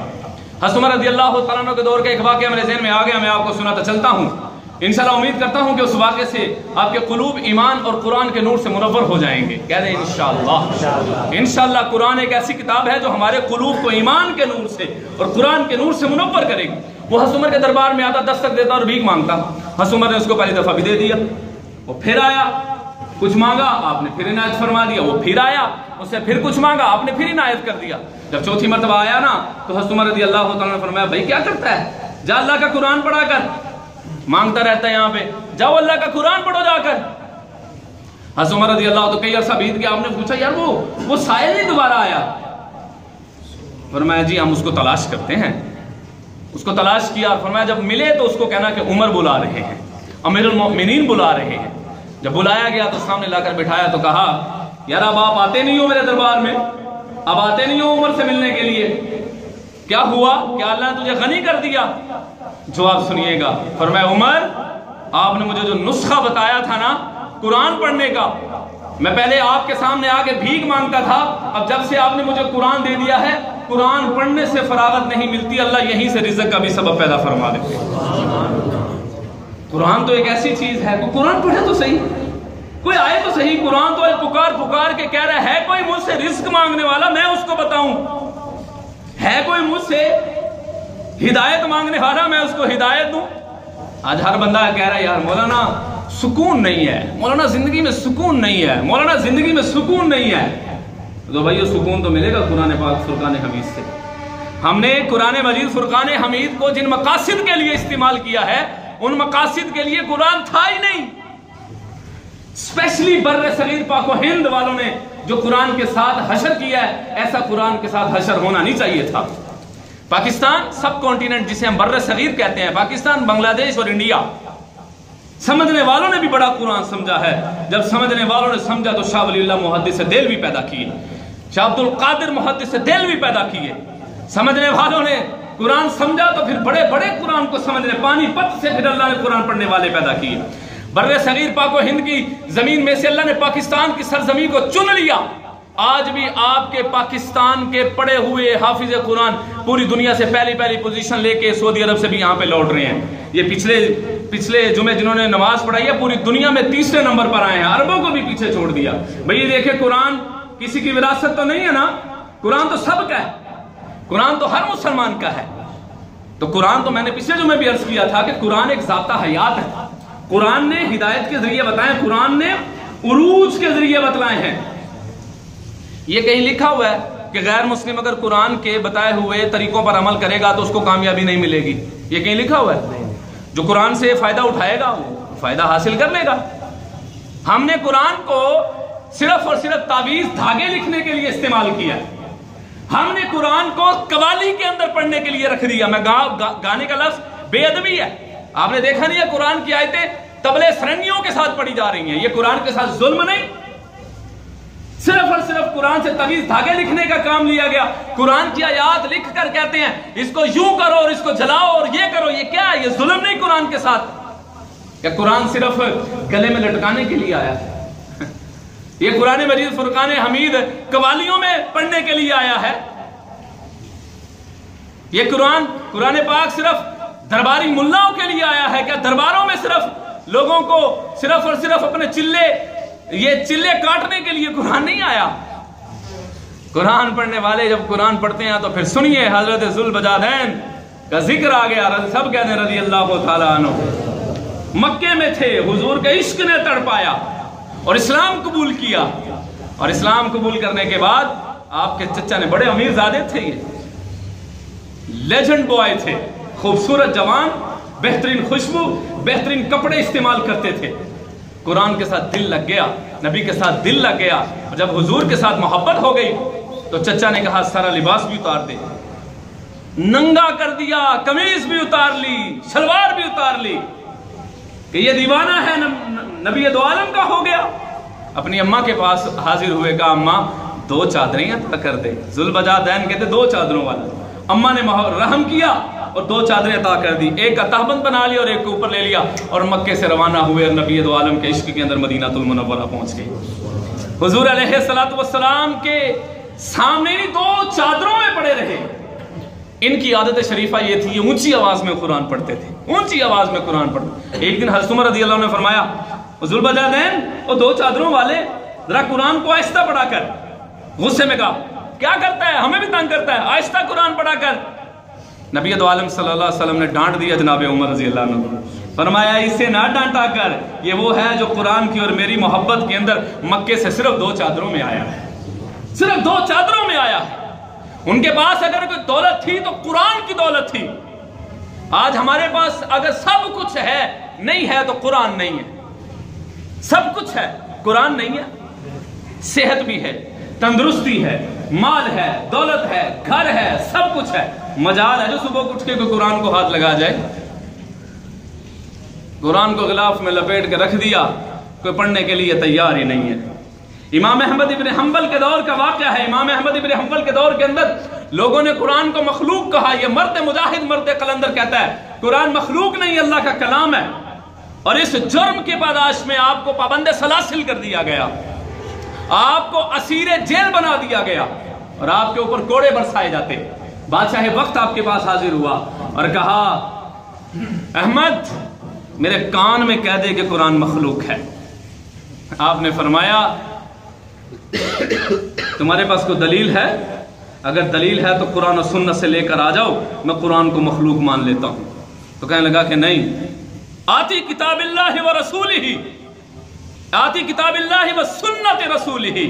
حضرت عمر رضی اللہ تعالیٰ عنہ کے دور کا ایک واقعہ میرے ذہن میں آ گیا، میں آپ کو سناتا چلتا ہوں۔ انشاءاللہ امید کرتا ہوں کہ اس واقعے سے آپ کے قلوب ایمان اور قرآن کے نور سے منور ہو جائیں گے۔ کہہ دیں انشاءاللہ۔ انشاءاللہ قرآن ایک ایسی کتاب ہے جو ہمارے قلوب کو ایمان کے نور سے اور قرآن کے نور سے منور کرے گی۔ وہ حضرت عمر کے دربار میں آتا، دستک دیتا اور بھیک مانگتا۔ حضرت عمر نے اس کو پہلی دفعہ بھی دے دیا، وہ پھر آیا، کچھ مانگا، آپ نے پھر عنایت فرما دیا، وہ پھر آیا، اس سے پھر کچھ مانگا، آپ نے پھر عنایت کر دیا۔ جب چوتھی مرتبہ آیا نا تو حضرت عمر رضی اللہ تعالیٰ نے فرمایا بھائی کیا کرتا ہے؟ جا اللہ کا قرآن پڑھا کر، مانگتا رہتا ہے یہاں پہ، جاؤ اللہ کا قرآن پڑھو جا کر۔ حضرت عمر رضی اللہ تو کئی عرصہ بیت گیا، آپ نے پوچھا یار وہ سائل ہی دوبارہ آیا۔ فرمایا جی ہم اس کو تلاش کرتے ہیں۔ اس کو تلاش کیا اور فرمایا جب ملے تو اس کو کہنا کہ عمر بلا رہے ہیں، امیر المؤمنین بلا رہے ہیں۔ جب بلایا گیا تو سامنے لا کر بٹھایا تو کہا یار اب آپ آتے نہیں ہو میرے دربار میں، اب آتے نہیں ہو عمر سے ملنے کے لیے، کیا ہوا؟ کیا اللہ نے تجھے غنی کر دیا؟ جواب سنیے گا، فرمایا عمر آپ نے مجھے جو نسخہ بتایا تھا نا قرآن پڑھنے کا، میں پہلے آپ کے سامنے آگے بھیک مانگتا تھا، اب جب سے آپ نے مجھے قرآن دے دیا ہے قرآن پڑھنے سے فراغت نہیں ملتی، اللہ یہیں سے رزق کا بھی سبب پیدا فرما دیتے ہیں۔ قرآن تو ایک ایسی چیز ہے، کوئی قرآن پڑھے تو صحیح، کوئی آئے تو صحیح۔ قرآن تو ایک پکار کے کہہ رہا ہے کوئی مجھ سے رزق مانگنے والا میں اس کو بتاؤں، ہے کوئی مجھ سے ہدایت مانگنے والا میں اس کو ہدایت دوں۔ آج ہر بندہ کہہ رہا ہے یار مولانا سکون نہیں ہے، مولانا زندگی میں سکون نہیں ہے، مولانا زندگی میں سکون نہیں ہے۔ تو بھائی یہ سکون تو ملے گا قرآن پاک فرقان حمید سے۔ ہم نے قرآن مجید فرقان حمید کو جن مقاصد کے لیے استعمال کیا ہے ان مقاصد کے لیے قرآن تھا ہی نہیں۔ اسپیشلی بر صغیر پاک و ہند والوں نے جو قرآن کے ساتھ حشر کیا ہے، ایسا قرآن کے ساتھ حشر ہونا نہیں چاہیے تھا۔ پاکستان سب کانٹیننٹ جسے ہم بر صغیر کہتے ہیں، پاکستان، بنگلہ دیش اور انڈیا، سمجھنے والوں نے بھی بڑا قرآن سمجھا ہے۔ جب سمجھنے والوں نے سمجھا تو شاہ ولی اللہ محدث دہلوی پیدا کیے، شاہ عبد القادر محدث دہلوی پیدا کیے۔ سمجھنے والوں نے قرآن سمجھا تو پھر بڑے بڑے قرآن کو سمجھنے، پانی پت سے پھر اللہ نے قرآن پڑھنے والے پیدا کیے۔ بر صغیر پاک و ہند کی زمین میں سے اللہ نے پاکستان کی سرزمین کو چن لیا آج بھی آپ کے پاکستان کے پڑے ہوئے حافظ قرآن پوری دنیا سے پہلی پوزیشن لے کے سعودی عرب سے بھی یہاں پہ لوٹ رہے ہیں. یہ پچھلے جمعے جنہوں نے نماز پڑھائی ہے پوری دنیا میں تیسرے نمبر پر آئے ہیں. عربوں کو بھی پیچھے چھوڑ دیا. بھئی یہ دیکھیں قرآن کسی کی وراثت تو نہیں ہے نا. قرآن تو سب کا ہے. قرآن تو ہر مسلمان کا ہے. تو قرآن تو میں نے پچھلے جمعے بھی عرض کیا تھا کہ قرآن ایک ذاتہ حیات ہے. قرآن نے ہدایت کے ذریعے بتائے, قرآن نے عروج کے ذریعے بتلائے ہیں. یہ کہیں لکھا ہوا ہے کہ غیر مسلم اگر قرآن کے بتائے ہوئے طریقوں پر عمل کرے گا تو اس کو کامیابی نہیں ملے گی؟ یہ کہیں لکھا ہوا ہے؟ جو قرآن سے فائدہ اٹھائے گا وہ فائدہ حاصل کر لے گا. ہم نے قرآن کو صرف اور صرف تعویذ دھاگے لکھنے کے لیے استعمال کیا. ہم نے قرآن کو قوالی کے اندر پڑھنے کے لیے رکھ دیا. میں گانے کا لفظ بے ادبی ہے. آپ نے دیکھا نہیں ہے قرآن کی آیتیں طبلے سرنگیوں کے ساتھ پڑھی جا رہی ہیں. یہ قرآن کے ساتھ ظلم نہیں, صرف اور صرف قرآن سے تعویذ دھاگے لکھنے کا کام لیا گیا. قرآن کی آیات لکھ کر کہتے ہیں اس کو یوں کرو اور اس کو جلاؤ اور یہ کرو. یہ کیا ہے؟ یہ ظلم نہیں قرآن کے ساتھ. کہ قرآن صرف گلے میں لٹکانے کے لیے آیا ہے؟ یہ قرآن مجید فرقان حمید قوالیوں میں پڑھنے کے لیے آیا ہے؟ یہ قرآن پاک صرف درباری ملاؤں کے لیے آیا ہے کیا؟ درباروں میں صرف لوگوں کو صرف اور صرف اپنے چلے کاٹنے کے لیے قرآن نہیں آیا. قرآن پڑھنے والے جب قرآن پڑھتے ہیں تو پھر سنیے حضرت ذوالبجادین کا ذکر آ گیا. سب کہتے ہیں رضی اللہ تعالیٰ عنہ. مکے میں تھے, حضور کے عشق نے تڑپایا اور اسلام قبول کیا. اور اسلام قبول کرنے کے بعد آپ کے چچا نے, بڑے امیر زادے تھے, یہ لیجنڈ بوائے تھے, خوبصورت جوان, بہترین خوشبو, بہترین کپڑے استعمال کرتے تھے. قرآن کے ساتھ دل لگ گیا, نبی کے ساتھ دل لگ گیا. اور جب حضور کے ساتھ محبت ہو گئی تو چچا نے کہا سارا لباس بھی اتار دے. ننگا کر دیا, قمیض بھی اتار لی, شلوار بھی اتار لی کہ یہ دیوانہ ہے, نبی دو عالم کا ہو گیا. اپنی اماں کے پاس حاضر ہوئے, کہا اماں 2 چادریں عطا کر دے. ذوالبجادین کہتے 2 چادروں والا. اماں نے رحم کیا اور 2 چادریں عطا کر دی. ایک کا تہبند بنا لیا اور ایک کو اوپر لے لیا اور مکے سے روانہ ہوئے اور نبی دو عالم کے عشق کے اندر مدینہ المنورہ پہنچ گئے. حضور علیہ السلام کے سامنے 2 چادروں میں پڑے رہے. ان کی عادت شریفہ یہ تھی, یہ اونچی آواز میں قرآن پڑھتے تھے, اونچی آواز میں قرآن پڑھتے. ایک دن حضرت عمر رضی اللہ عنہ نے فرمایا ذوالبجادین وہ 2 چادروں والے ذرا قرآن کو آہستہ پڑھا کر. غصے میں کہا کیا کرتا ہے, ہمیں بھی تنگ کرتا ہے, آہستہ قرآن پڑھا کر. نبی دو عالم صلی اللہ علیہ وسلم نے ڈانٹ دیا جناب عمر رضی اللہ عنہ. فرمایا اسے نہ ڈانٹا کر, یہ وہ ہے جو قرآن کی اور میری محبت کے اندر مکے سے صرف 2 چادروں میں آیا ہے, صرف 2 چادروں میں آیا ہے. ان کے پاس اگر کوئی دولت تھی تو قرآن کی دولت تھی. آج ہمارے پاس اگر سب کچھ ہے, نہیں ہے تو قرآن نہیں ہے. سب کچھ ہے, قرآن نہیں ہے. صحت بھی ہے, تندرستی ہے, مال ہے, دولت ہے, گھر ہے, سب کچھ ہے. مجال ہے جو صبح اٹھ کے کوئی قرآن کو ہاتھ لگا جائے. قرآن کو غلاف میں لپیٹ کے رکھ دیا, کوئی پڑھنے کے لیے تیار ہی نہیں ہے. امام احمد ابن حنبل کے دور کا واقعہ ہے. امام احمد ابن حنبل کے دور کے اندر لوگوں نے قرآن کو مخلوق کہا. یہ مرد مجاہد, مرد قلندر کہتا ہے قرآن مخلوق نہیں, اللہ کا کلام ہے. اور اس جرم کی پاداش میں آپ کو پابند سلاسل کر دیا گیا, آپ کو اسیر جیل بنا دیا گیا اور آپ کے اوپر کوڑے برسائے جاتے. بادشاہ وقت آپ کے پاس حاضر ہوا اور کہا احمد میرے کان میں کہہ دے کہ قرآن مخلوق ہے. آپ نے فرمایا تمہارے پاس کوئی دلیل ہے؟ اگر دلیل ہے تو قرآن و سنت سے لے کر آ جاؤ, میں قرآن کو مخلوق مان لیتا ہوں. تو کہنے لگا کہ نہیں, آتی کتاب اللہ و رسولہ, آتی کتاب اللہ و سنت رسولہ.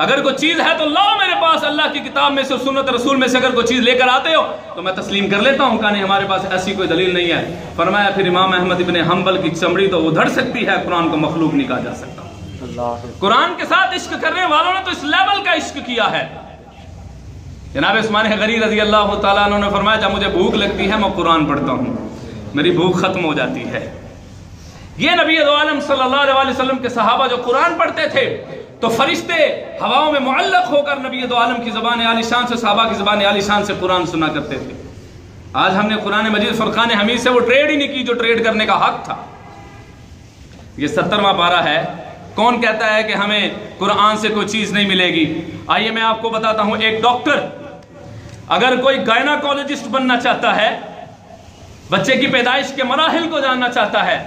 اگر کوئی چیز ہے تو لاؤ میرے پاس, اللہ کی کتاب میں سے, سنت رسول میں سے اگر کوئی چیز لے کر آتے ہو تو میں تسلیم کر لیتا ہوں. کہا نہیں ہمارے پاس ایسی کوئی دلیل نہیں ہے. فرمایا پھر امام احمد ابن حنبل کی چمڑی تو ادھر سکتی ہے, قرآن کو مخلوق نہیں کہا جا سکتا. قرآن کے ساتھ عشق کرنے والوں نے تو اس لیول کا عشق کیا ہے. جناب عثمان غنی رضی اللہ تعالیٰ عنہ نے فرمایا جب مجھے بھوک لگتی ہے میں قرآن پڑھتا ہوں, میری بھوک ختم ہو جاتی ہے. یہ نبی دو عالم صلی اللہ علیہ وسلم کے صحابہ جو قرآن پڑھتے تھے تو فرشتے ہواؤں میں معلق ہو کر نبی دو عالم کی زبان عالی شان سے, صحابہ کی زبان عالی شان سے قرآن سنا کرتے تھے. آج ہم نے قرآن مجید فرقان حمید سے وہ ٹریڈ ہی نہیں کی جو ٹریڈ کرنے کا حق تھا. یہ 70واں پارہ ہے کون کہتا ہے کہ ہمیں قرآن سے کوئی چیز نہیں ملے گی؟ آئیے میں آپ کو بتاتا ہوں، ایک ڈاکٹر اگر کوئی گائناکولوجسٹ بننا چاہتا ہے، بچے کی پیدائش کے مراحل کو جاننا چاہتا ہے،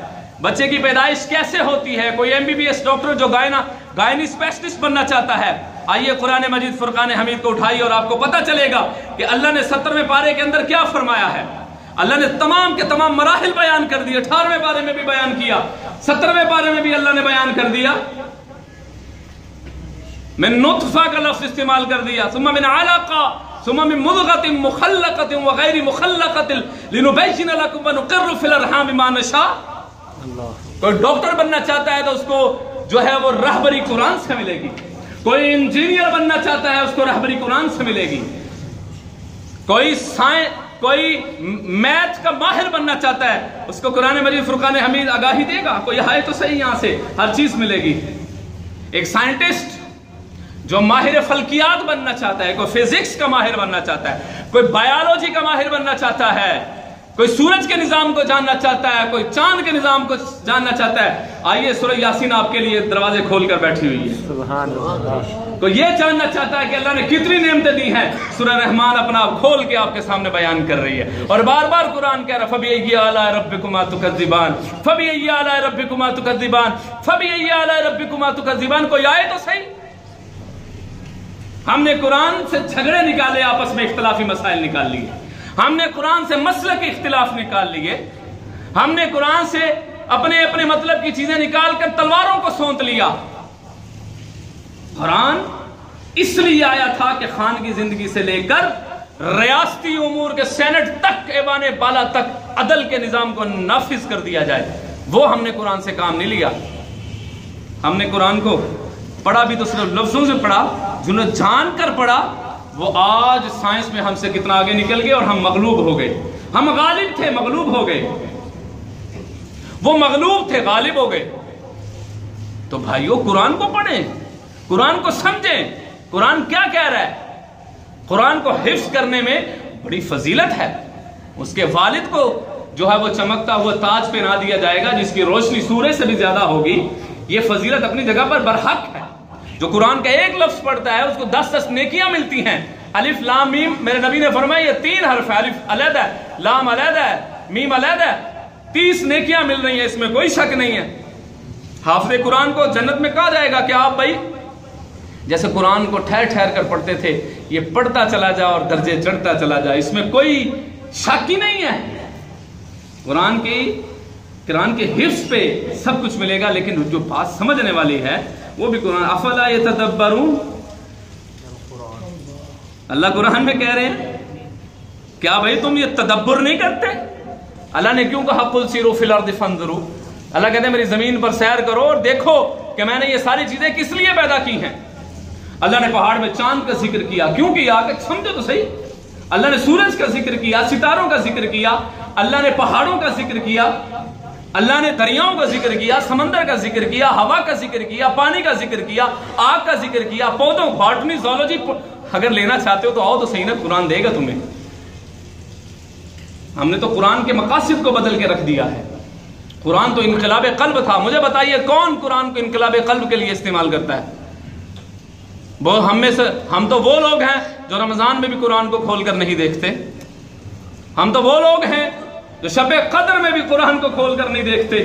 بچے کی پیدائش کیسے ہوتی ہے، کوئی MBBS ڈاکٹر جو گائنی اسپیشلسٹ بننا چاہتا ہے، آئیے قرآن مجید فرقان حمید کو اٹھائیے اور آپ کو پتہ چلے گا کہ اللہ نے 17ویں پارے کے اندر کیا فرمایا ہے۔ اللہ نے تمام کے تمام مراحل بیان کر دیے، 18ویں پارے میں بھی بیان کیا، 17ویں پارے میں بھی اللہ نے بیان کر دیا، من نطفہ کا لفظ استعمال کر دیا، ثم من علقہ، ثم من مضغۃ مخلقۃ وغیر مخلقۃ لنبین لکم ونقر فی الارحام ما نشاء۔ کوئی ڈاکٹر بننا چاہتا ہے تو اس کو جو ہے وہ رہبری قرآن سے ملے گی، کوئی انجینئر بننا چاہتا ہے اس کو رہبری قرآن سے ملے گی، کوئی میتھ کا ماہر بننا چاہتا ہے اس کو قرآن مجید فرقان حمید آگاہی دے گا، کوئی آئے تو صحیح یہاں سے ہر چیز ملے گی۔ ایک سائنٹسٹ جو ماہر فلکیات بننا چاہتا ہے، کوئی فزکس کا ماہر بننا چاہتا ہے، کوئی بایولوجی کا ماہر بننا چاہتا ہے، کوئی سورج کے نظام کو جاننا چاہتا ہے، کوئی چاند کے نظام کو جاننا چاہتا ہے، آئیے سورہ یاسین آپ کے لیے دروازے کھول کر بیٹھی ہوئی ہے۔ سبحان اللہ۔ کوئی یہ جاننا چاہتا ہے کہ اللہ نے کتنی نعمتیں دی ہیں، سورہ رحمان اپنا آپ کھول کے آپ کے سامنے بیان کر رہی ہے، اور بار بار قرآن کہہ رہا فَبِأَيِّ آلَاءِ رَبِّكُمَا تُكَذِّبَانِ فَبِأَيِّ آلَاءِ رَبِّكُمَا تُكَذِّبَانِ فَبِأَيِّ آلَاءِ رَبِّكُمَا تُكَذِّبَانِ۔ کوئی آئے تو صحیح۔ ہم نے قرآن سے جھگڑے نکالے، آپس میں اختلافی مسائل نکال لیے، ہم نے قرآن سے مسلک کے اختلاف نکال لیے، ہم نے قرآن سے اپنے اپنے مطلب کی چیزیں نکال کر تلواروں کو سونت لیا۔ قرآن اس لیے آیا تھا کہ خانگی زندگی سے لے کر ریاستی امور کے سینٹ تک، ایوان بالا تک عدل کے نظام کو نافذ کر دیا جائے، وہ ہم نے قرآن سے کام نہیں لیا۔ ہم نے قرآن کو پڑھا بھی تو صرف لفظوں سے پڑھا، جنہیں جان کر پڑھا، وہ آج سائنس میں ہم سے کتنا آگے نکل گئے اور ہم مغلوب ہو گئے۔ ہم غالب تھے، مغلوب ہو گئے، وہ مغلوب تھے، غالب ہو گئے۔ تو بھائیو قرآن کو پڑھیں، قرآن کو سمجھیں، قرآن کیا کہہ رہا ہے۔ قرآن کو حفظ کرنے میں بڑی فضیلت ہے، اس کے والد کو جو ہے وہ چمکتا ہوا تاج پہنا دیا جائے گا جس کی روشنی سورج سے بھی زیادہ ہوگی۔ یہ فضیلت اپنی جگہ پر برحق ہے۔ جو قرآن کا ایک لفظ پڑھتا ہے اس کو 10 نیکیاں ملتی ہیں۔ الف لام میم، میرے نبی نے فرمایا یہ 3 حرف ہے، الف علیحدہ ہے، لام علیحدہ ہے، میم علیحدہ ہے، 30 نیکیاں مل رہی ہیں، اس میں کوئی شک نہیں ہے۔ حافظ قرآن کو جنت میں کہا جائے گا کہ آپ بھائی جیسے قرآن کو ٹھہر ٹھہر کر پڑھتے تھے، یہ پڑھتا چلا جا اور درجے چڑھتا چلا جا، اس میں کوئی شک ہی نہیں ہے۔ قرآن کے حفظ پہ سب کچھ ملے گا، لیکن جو بات سمجھنے والی ہے وہ بھی قرآن۔ افلا یتدبرون، اللہ قرآن میں کہہ رہے ہیں کیا بھائی تم یہ تدبر نہیں کرتے؟ اللہ نے کیوں کہا قل سیروا فی الارض فانظروا؟ اللہ کہتے ہیں میری زمین پر سیر کرو اور دیکھو کہ میں نے یہ ساری چیزیں کس لیے پیدا کی ہیں۔ اللہ نے پہاڑ میں چاند کا ذکر کیا، کیوں کیا کہ سمجھو تو صحیح۔ اللہ نے سورج کا ذکر کیا، ستاروں کا ذکر کیا، اللہ نے پہاڑوں کا ذکر کیا، اللہ نے دریاؤں کا ذکر کیا، سمندر کا ذکر کیا، ہوا کا ذکر کیا، پانی کا ذکر کیا، آگ کا ذکر کیا، پودوں، باٹنی، زولوجی اگر لینا چاہتے ہو تو آؤ تو صحیح نا، قرآن دے گا تمہیں۔ ہم نے تو قرآن کے مقاصد کو بدل کے رکھ دیا ہے۔ قرآن تو انقلاب قلب تھا، مجھے بتائیے کون قرآن کو انقلاب قلب کے لیے استعمال کرتا ہے؟ وہ ہم تو وہ لوگ ہیں جو رمضان میں بھی قرآن کو کھول کر نہیں دیکھتے، ہم تو وہ لوگ ہیں جو شب قدر میں بھی قرآن کو کھول کر نہیں دیکھتے۔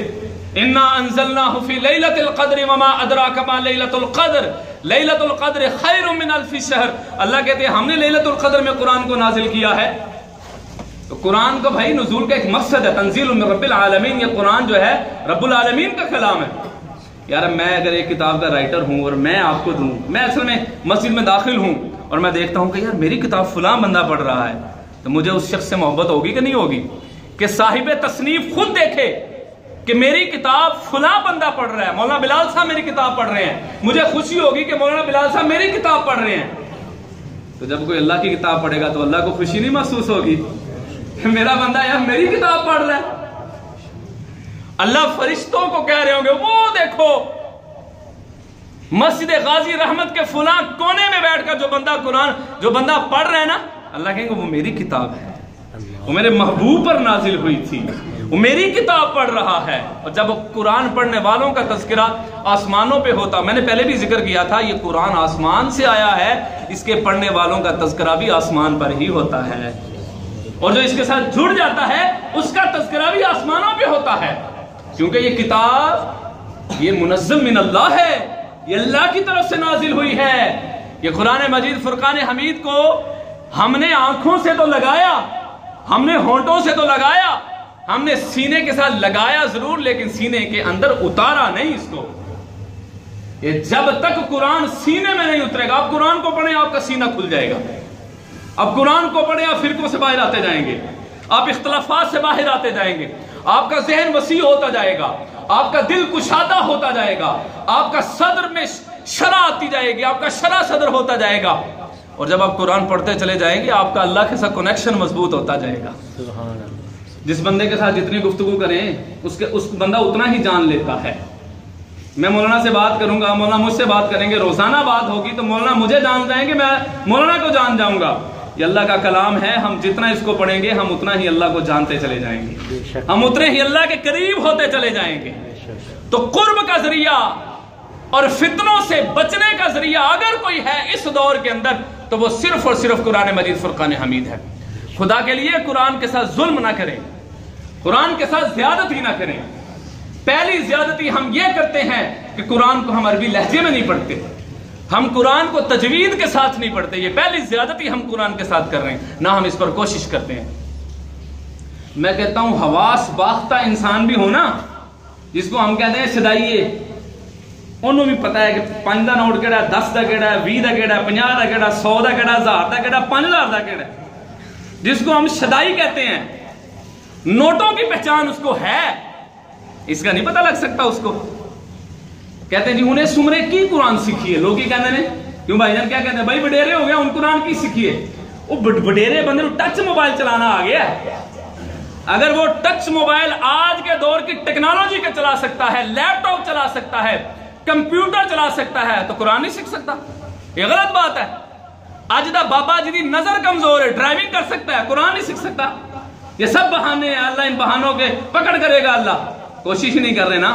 انا انزلناہ فی لیلۃ القدر وما ادراک ما لیلۃ القدر لیلۃ القدر خیر من الف شہر۔ اللہ کہتے ہیں ہم نے لیلۃ القدر میں قرآن کو نازل کیا ہے۔ تو قرآن کو بھائی نزول کا ایک مقصد ہے، تنزیل من رب العالمین، یہ قرآن جو ہے رب العالمین کا کلام ہے۔ یار میں اگر ایک کتاب کا رائٹر ہوں اور میں آپ کو دوں، میں اصل میں مسجد میں داخل ہوں اور میں دیکھتا ہوں کہ یار میری کتاب فلاں بندہ پڑھ رہا ہے، تو مجھے اس شخص سے محبت ہوگی کہ نہیں ہوگی؟ کہ صاحب تصنیف خود دیکھے کہ میری کتاب فلاں بندہ پڑھ رہا ہے، مولانا بلال صاحب میری کتاب پڑھ رہے ہیں، مجھے خوشی ہوگی کہ مولانا بلال صاحب میری کتاب پڑھ رہے ہیں۔ تو جب کوئی اللہ کی کتاب پڑھے گا تو اللہ کو خوشی نہیں محسوس ہوگی کہ میرا بندہ یار میری کتاب پڑھ رہا ہے؟ اللہ فرشتوں کو کہہ رہے ہوں گے وہ دیکھو مسجد غازی رحمت کے فلاں کونے میں بیٹھ کر جو بندہ پڑھ رہا ہے نا، اللہ کہیں گے وہ میری کتاب ہے، وہ میرے محبوب پر نازل ہوئی تھی، وہ میری کتاب پڑھ رہا ہے. اور جب قرآن پڑھنے والوں کا تذکرہ آسمانوں پہ ہوتا, میں نے پہلے بھی ذکر کیا تھا, یہ قرآن آسمان سے آیا ہے, اس کے پڑھنے والوں کا تذکرہ بھی آسمان پر ہی ہوتا ہے, اور جو اس کے ساتھ جڑ جاتا ہے اس کا تذکرہ بھی آسمانوں پہ ہوتا ہے, کیونکہ یہ کتاب یہ منزل من اللہ ہے, یہ اللہ کی طرف سے نازل ہوئی ہے. یہ قرآن مجید فرقان حمید کو ہم نے آنکھوں سے تو لگایا, ہم نے ہونٹوں سے تو لگایا, ہم نے سینے کے ساتھ لگایا ضرور, لیکن سینے کے اندر اتارا نہیں اس کو. یہ جب تک قرآن سینے میں نہیں اترے گا, آپ قرآن کو پڑھیں آپ کا سینہ کھل جائے گا, اب قرآن کو پڑھیں آپ فرقوں سے باہر آتے جائیں گے, آپ اختلافات سے باہر آتے جائیں گے, آپ کا ذہن وسیع ہوتا جائے گا, آپ کا دل کشادہ ہوتا جائے گا, آپ کا صدر میں شرح آتی جائے گی, آپ کا شرح صدر ہوتا جائے گا, اور جب آپ قرآن پڑھتے چلے جائیں گے آپ کا اللہ کے ساتھ کنیکشن مضبوط ہوتا جائے گا. جس بندے کے ساتھ جتنی گفتگو کریں اس بندہ اتنا ہی جان لیتا ہے. میں مولانا سے بات کروں گا, مولانا مجھ سے بات کریں گے, روزانہ بات ہوگی تو مولانا مجھے جان جائیں گے, میں مولانا کو جان جاؤں گا. یہ اللہ کا کلام ہے, ہم جتنا اس کو پڑھیں گے ہم اتنا ہی اللہ کو جانتے چلے جائیں گے, ہم اتنے ہی اللہ کے قریب ہوتے چلے جائیں گے. تو قرب کا ذریعہ اور فتنوں سے بچنے کا ذریعہ اگر کوئی ہے اس دور کے اندر تو وہ صرف اور صرف قرآن مجید فرقان حمید ہے. خدا کے لیے قرآن کے ساتھ ظلم نہ کریں, قرآن کے ساتھ زیادتی نہ کریں. پہلی زیادتی ہم یہ کرتے ہیں کہ قرآن کو ہم عربی لہجے میں نہیں پڑھتے, ہم قرآن کو تجوید کے ساتھ نہیں پڑھتے. یہ پہلی زیادتی ہم قرآن کے ساتھ کر رہے ہیں, نہ ہم اس پر کوشش کرتے ہیں. میں کہتا ہوں حواس باختہ انسان بھی ہونا, جس کو ہم کہتے ہیں شدائیے, انہوں بھی پتا ہے کہ 5 دا نوٹ کیڑا ہے, 10 دا کیڑا ہے, 20 دا کیڑا ہے, 50 دا کیڑا ہے, 100 دا کیڑا ہے, 1000 دا کیڑا ہے, 5000 دا کیڑا ہے. جس کو ہم شدائی کہتے ہیں, نوٹوں کی پہچان اس کو ہے, اس کا نہیں پتہ لگ سکتا اس کو. کہتے ہیں جی انہیں سمرے کی قرآن سیکھی ہے. لوگ ہی کہتے ہیں کیوں بھائی جان, کیا کہتے ہیں بھائی وڈیرے ہو گیا, ان قرآن کی سیکھی ہے. وہ وڈیرے بندے کو ٹچ موبائل چلانا آ گیا. اگر وہ ٹچ موبائل آج کے دور کی ٹیکنالوجی کا چلا سکتا ہے, لیپ ٹاپ چلا سکتا ہے, کمپیوٹر چلا سکتا ہے, تو قرآن نہیں سیکھ سکتا. یہ غلط بات ہے. اج دا بابا جی دی نظر کمزور ہے, ڈرائیونگ کر سکتا ہے, قرآن نہیں سیکھ سکتا. یہ سب بہانے ہیں, اللہ ان بہانوں کے پکڑ کرے گا. اللہ کوشش ہی نہیں کر رہے نا.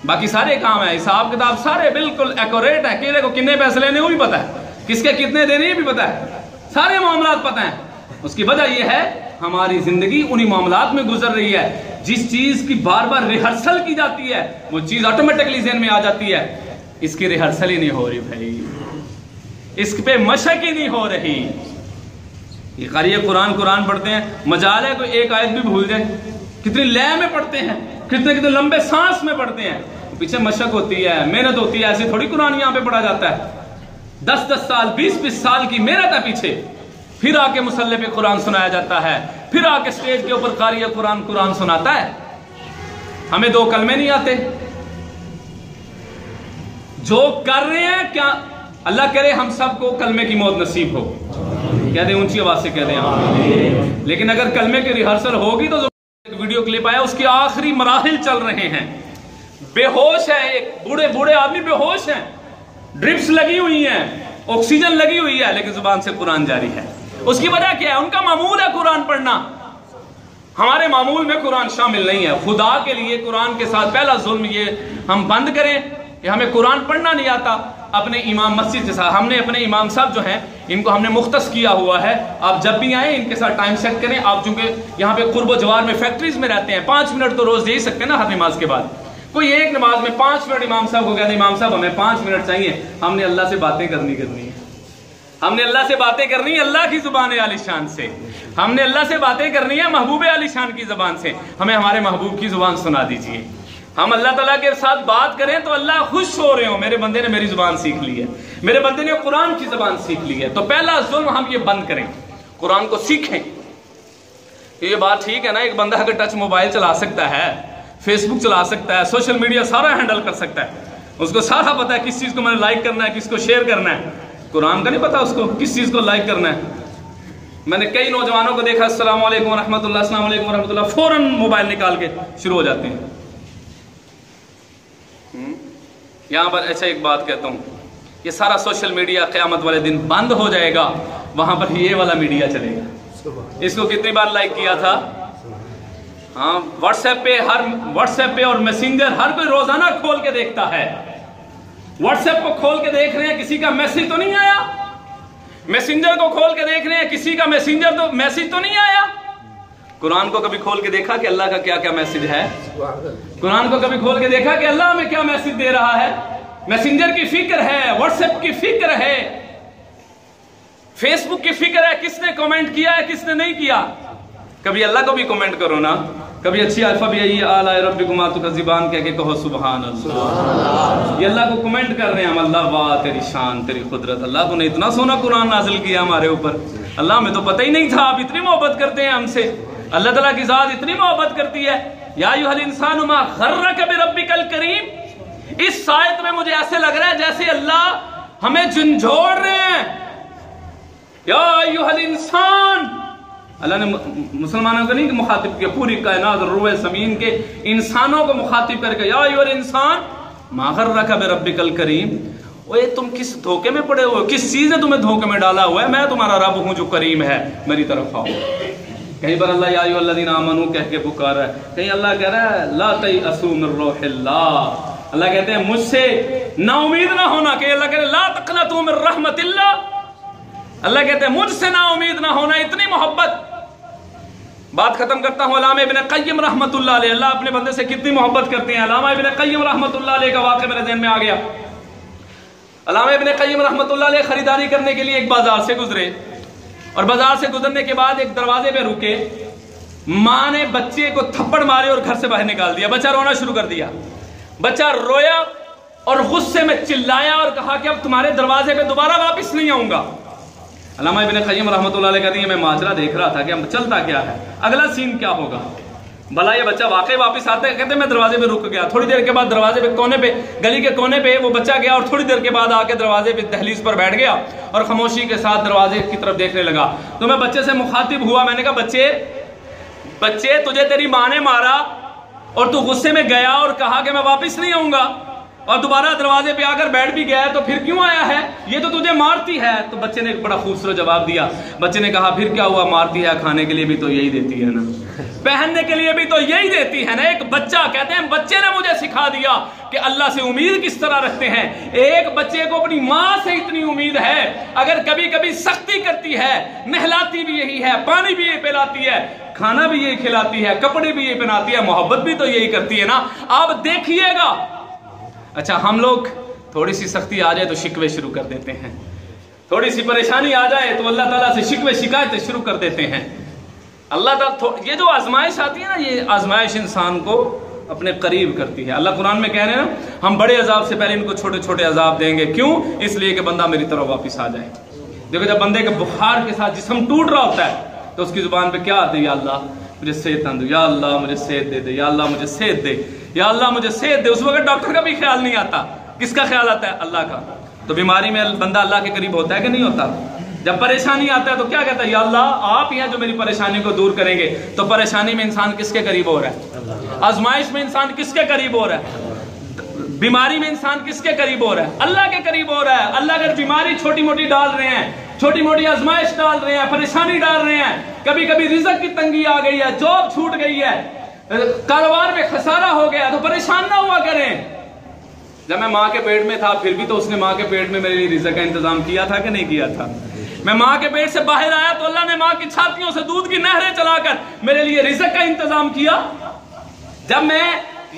باقی سارے کام ہیں, حساب کتاب سارے بالکل ایکوریٹ ہیں. کیلے کو کتنے پیسے لینے وہ بھی پتا ہے, کس کے کتنے دینے یہ بھی پتا ہے, سارے معاملات پتہ ہیں. اس کی وجہ یہ ہے ہماری زندگی انہی معاملات میں گزر رہی ہے. جس چیز کی بار بار ریہرسل کی جاتی ہے وہ چیز آٹومیٹکلی ذہن میں آ جاتی ہے. اس کی ریہرسل ہی نہیں ہو رہی بھائی, اس پہ مشق ہی نہیں ہو رہی. یہ قاری قرآن پڑھتے ہیں, مجال ہے کوئی ایک آیت بھی بھول جائے. کتنی لے میں پڑھتے ہیں, کتنے لمبے سانس میں پڑھتے ہیں, پیچھے مشق ہوتی ہے, محنت ہوتی ہے. ایسے تھوڑی قرآن یہاں پہ پڑھا جاتا ہے. 10 سال 20 سال کی محنت ہے پیچھے, پھر آ کے مصلی پہ قرآن سنایا جاتا ہے, پھر آ کے اسٹیج کے اوپر قاری قرآن سناتا ہے. ہمیں 2 کلمے نہیں آتے. جو کر رہے ہیں کیا اللہ کرے ہم سب کو کلمے کی موت نصیب ہو. کہہ دیں اونچی آواز سے کہہ دیں آمین. لیکن اگر کلمے کی ریہرسل ہوگی تو ایک ویڈیو کلپ آیا, اس کے آخری مراحل چل رہے ہیں, بے ہوش ہے, ایک بوڑھے آدمی بے ہوش ہیں, ڈرپس لگی ہوئی ہیں, آکسیجن لگی ہوئی ہے, لیکن زبان سے قرآن جاری ہے. اس کی وجہ کیا ہے؟ ان کا معمول ہے قرآن پڑھنا. ہمارے معمول میں قرآن شامل نہیں ہے. خدا کے لیے قرآن کے ساتھ پہلا ظلم یہ ہم بند کریں کہ ہمیں قرآن پڑھنا نہیں آتا. اپنے امام مسجد کے ساتھ ہم نے اپنے امام صاحب جو ہیں ان کو ہم نے مختص کیا ہوا ہے, آپ جب بھی آئیں ان کے ساتھ ٹائم سیٹ کریں. آپ چونکہ یہاں پہ قرب و جوار میں فیکٹریز میں رہتے ہیں, 5 منٹ تو روز دے ہی سکتے ہیں نا ہر نماز کے بعد. کوئی ایک نماز میں 5 منٹ امام صاحب کو کہتے ہیں امام صاحب ہمیں 5 منٹ چاہیے, ہم نے اللہ سے باتیں کرنی ہے. ہم نے اللہ سے باتیں کرنی ہے اللہ کی زبان عالی شان سے. ہم نے اللہ سے باتیں کرنی ہے محبوب عالی شان کی زبان سے. ہمیں ہمارے محبوب کی زبان سنا دیجئے. ہم اللہ تعالیٰ کے ساتھ بات کریں تو اللہ خوش ہو رہے ہوں, میرے بندے نے میری زبان سیکھ لی ہے, میرے بندے نے قرآن کی زبان سیکھ لی ہے. تو پہلا ظلم ہم یہ بند کریں, قرآن کو سیکھیں. یہ بات ٹھیک ہے نا, ایک بندہ اگر ٹچ موبائل چلا سکتا ہے, فیس بک چلا سکتا ہے, سوشل میڈیا سارا ہینڈل کر سکتا ہے, اس کو سارا پتا ہے کس چیز کو میں نے لائک کرنا ہے, کس کو شیئر کرنا ہے. قرآن کا نہیں پتا اس کو کس چیز کو لائک کرنا ہے. میں نے کئی نوجوانوں کو دیکھا السلام علیکم ورحمۃ اللہ, السلام علیکم ورحمۃ اللہ, فوراً موبائل نکال کے شروع ہو جاتے ہیں. یہاں پر اچھا ایک بات کہتا ہوں, یہ سارا سوشل میڈیا قیامت والے دن بند ہو جائے گا, وہاں پر یہ والا میڈیا چلے گا. اس کو کتنی بار لائک کیا تھا, ہاں واٹس ایپ پہ اور میسنجر ہر کوئی روزانہ کھول کے دیکھتا ہے. واٹس ایپ کو کھول کے دیکھ رہے ہیں کسی کا میسج تو نہیں آیا, میسنجر کو کھول کے دیکھ رہے ہیں کسی کا میسج تو نہیں آیا. قرآن کو کبھی کھول کے دیکھا کہ اللہ کا کیا کیا میسج ہے؟ قرآن کو کبھی کھول کے دیکھا کہ اللہ ہمیں کیا میسج دے رہا ہے؟ میسنجر کی فکر ہے, واٹس ایپ کی فکر ہے, فیس بک کی فکر ہے, کس نے کمنٹ کیا ہے کس نے نہیں کیا. کبھی اللہ کو بھی کمنٹ کرو نا, کبھی اچھی الفا بھی آئی آلائے ربکما تکذبان کہہ کے کہو سبحان اللہ. یہ اللہ کو کمنٹ کر رہے ہیں ہم, اللہ واہ تیری شان تیری قدرت, اللہ تو نے اتنا سونا قرآن نازل کیا ہمارے اوپر, اللہ ہمیں تو پتہ ہی نہیں تھا آپ اتنی محبت کرتے ہیں ہم سے. اللہ تعالیٰ کی ذات اتنی محبت کرتی ہے. یا ایھا الانسان ما غرک بربک الکریم. اس آیت میں مجھے ایسے لگ رہا ہے جیسے اللہ ہمیں جھنجھوڑ رہے ہیں. یا ایھا الانسان, اللہ نے مسلمانوں کو نہیں مخاطب کیا, پوری کائنات روئے زمین کے انسانوں کو مخاطب کر کے یا ایھا الانسان ما غرک بربک الکریم. اوے تم کس دھوکے میں پڑے ہو, کس چیز نے تمہیں دھوکے میں ڈالا ہوا ہے؟ میں تمہارا رب ہوں جو کریم ہے, میری طرف آؤ. کہیں پر اللہ یا ایھا الذین آمنوا کہہ کے پکار رہا ہے, کہیں اللہ کہہ رہا ہے لا تیأسوا من روح اللہ. اللہ کہتے ہیں مجھ سے نا امید نہ ہونا, کہ اللہ کہتے ہیں لا تقنطوا من رحمت اللہ. اللہ کہتے ہیں مجھ سے نا امید نہ ہونا, اتنی محبت. بات ختم کرتا ہوں. علامہ ابن قیم رحمت اللہ علیہ, اللہ اپنے بندے سے کتنی محبت کرتے ہیں. علامہ ابن قیم رحمت اللہ علیہ کا واقعہ میرے ذہن میں آ گیا. علامہ ابن قیم رحمت اللہ علیہ خریداری کرنے کے لیے ایک بازار سے گزرے, اور بازار سے گزرنے کے بعد ایک دروازے پہ رکے. ماں نے بچے کو تھپڑ مارے اور گھر سے باہر نکال دیا. بچہ رونا شروع کر دیا. بچہ رویا اور غصے میں چلایا اور کہا کہ اب تمہارے دروازے پہ دوبارہ واپس نہیں آؤں گا. علامہ ابن قیم رحمۃ اللہ علیہ کہتے ہیں میں ماجرا دیکھ رہا تھا کہ اب چلتا کیا ہے, اگلا سین کیا ہوگا. بھلا یہ بچہ واقعی واپس آتا ہے؟ کہتے ہیں میں دروازے پہ رک گیا. تھوڑی دیر کے بعد دروازے پہ کونے پہ, گلی کے کونے پہ وہ بچہ گیا, اور تھوڑی دیر کے بعد آ کے دروازے پہ دہلیز پر بیٹھ گیا اور خاموشی کے ساتھ دروازے کی طرف دیکھنے لگا. تو میں بچے سے مخاطب ہوا, میں نے کہا بچے تجھے تیری ماں نے مارا اور تو غصے میں گیا اور کہا کہ میں واپس نہیں آؤں گا, اور دوبارہ دروازے پہ آ کر بیٹھ بھی گیا ہے, تو پھر کیوں آیا ہے؟ یہ تو تجھے مارتی ہے. تو بچے نے ایک بڑا خوبصورت جواب دیا. بچے نے کہا پھر کیا ہوا, مارتی ہے, کھانے کے لیے بھی تو یہی دیتی ہے نا, پہننے کے لیے بھی تو یہی دیتی ہے نا. ایک بچہ, کہتے ہیں بچے نے مجھے سکھا دیا کہ اللہ سے امید کس طرح رکھتے ہیں. ایک بچے کو اپنی ماں سے اتنی امید ہے, اگر کبھی کبھی سختی کرتی ہے, نہلاتی بھی یہی ہے, پانی بھی یہ پلاتی ہے, کھانا بھی یہی کھلاتی ہے, کپڑے بھی یہ پہناتی ہے, محبت بھی تو یہی کرتی ہے نا. آپ دیکھیے گا. اچھا ہم لوگ تھوڑی سی سختی آ جائے تو شکوے شروع کر دیتے ہیں, تھوڑی سی پریشانی آ جائے تو اللہ تعالیٰ سے شکوے شکایتیں شروع کر دیتے ہیں. اللہ تعالیٰ یہ جو آزمائش آتی ہے نا, یہ آزمائش انسان کو اپنے قریب کرتی ہے. اللہ قرآن میں کہہ رہے ہیں نا ہم بڑے عذاب سے پہلے ان کو چھوٹے چھوٹے عذاب دیں گے. کیوں؟ اس لیے کہ بندہ میری طرف واپس آ جائے. دیکھو جب بندے کے بخار کے ساتھ جسم ٹوٹ رہا ہوتا ہے تو اس کی زبان پہ کیا آتے ہیں؟ یا اللہ مجھے صحت دے, یا اللہ مجھے صحت دے دے, یا اللہ مجھے صحت دے, یا اللہ مجھے صحت دے. اس وقت ڈاکٹر کا بھی خیال نہیں آتا. کس کا خیال آتا ہے؟ اللہ کا. تو بیماری میں بندہ اللہ کے قریب ہوتا ہے کہ نہیں ہوتا؟ جب پریشانی آتا ہے تو کیا کہتا ہے؟ یا اللہ آپ ہی ہیں جو میری پریشانی کو دور کریں گے. تو پریشانی میں انسان کس کے قریب ہو رہا ہے؟ آزمائش میں انسان کس کے قریب ہو رہا ہے؟ بیماری میں انسان کس کے قریب ہو رہا ہے؟ اللہ کے قریب ہو رہا ہے. اللہ اگر بیماری چھوٹی موٹی ڈال رہے ہیں, چھوٹی موٹی آزمائش ڈال رہے ہیں, پریشانی ڈال رہے ہیں, کبھی کبھی رزق کی تنگی آ گئی ہے, جاب چھوٹ گئی ہے, کاروبار میں خسارہ ہو گیا, تو پریشان نہ ہوا کریں. جب میں ماں کے پیٹ میں تھا پھر بھی تو اس نے ماں کے پیٹ میں میرے لیے رزق کا انتظام کیا تھا کہ نہیں کیا تھا؟ میں ماں کے پیٹ سے باہر آیا تو اللہ نے ماں کی چھاتیوں سے دودھ کی نہریں چلا کر میرے لیے رزق کا انتظام کیا. جب میں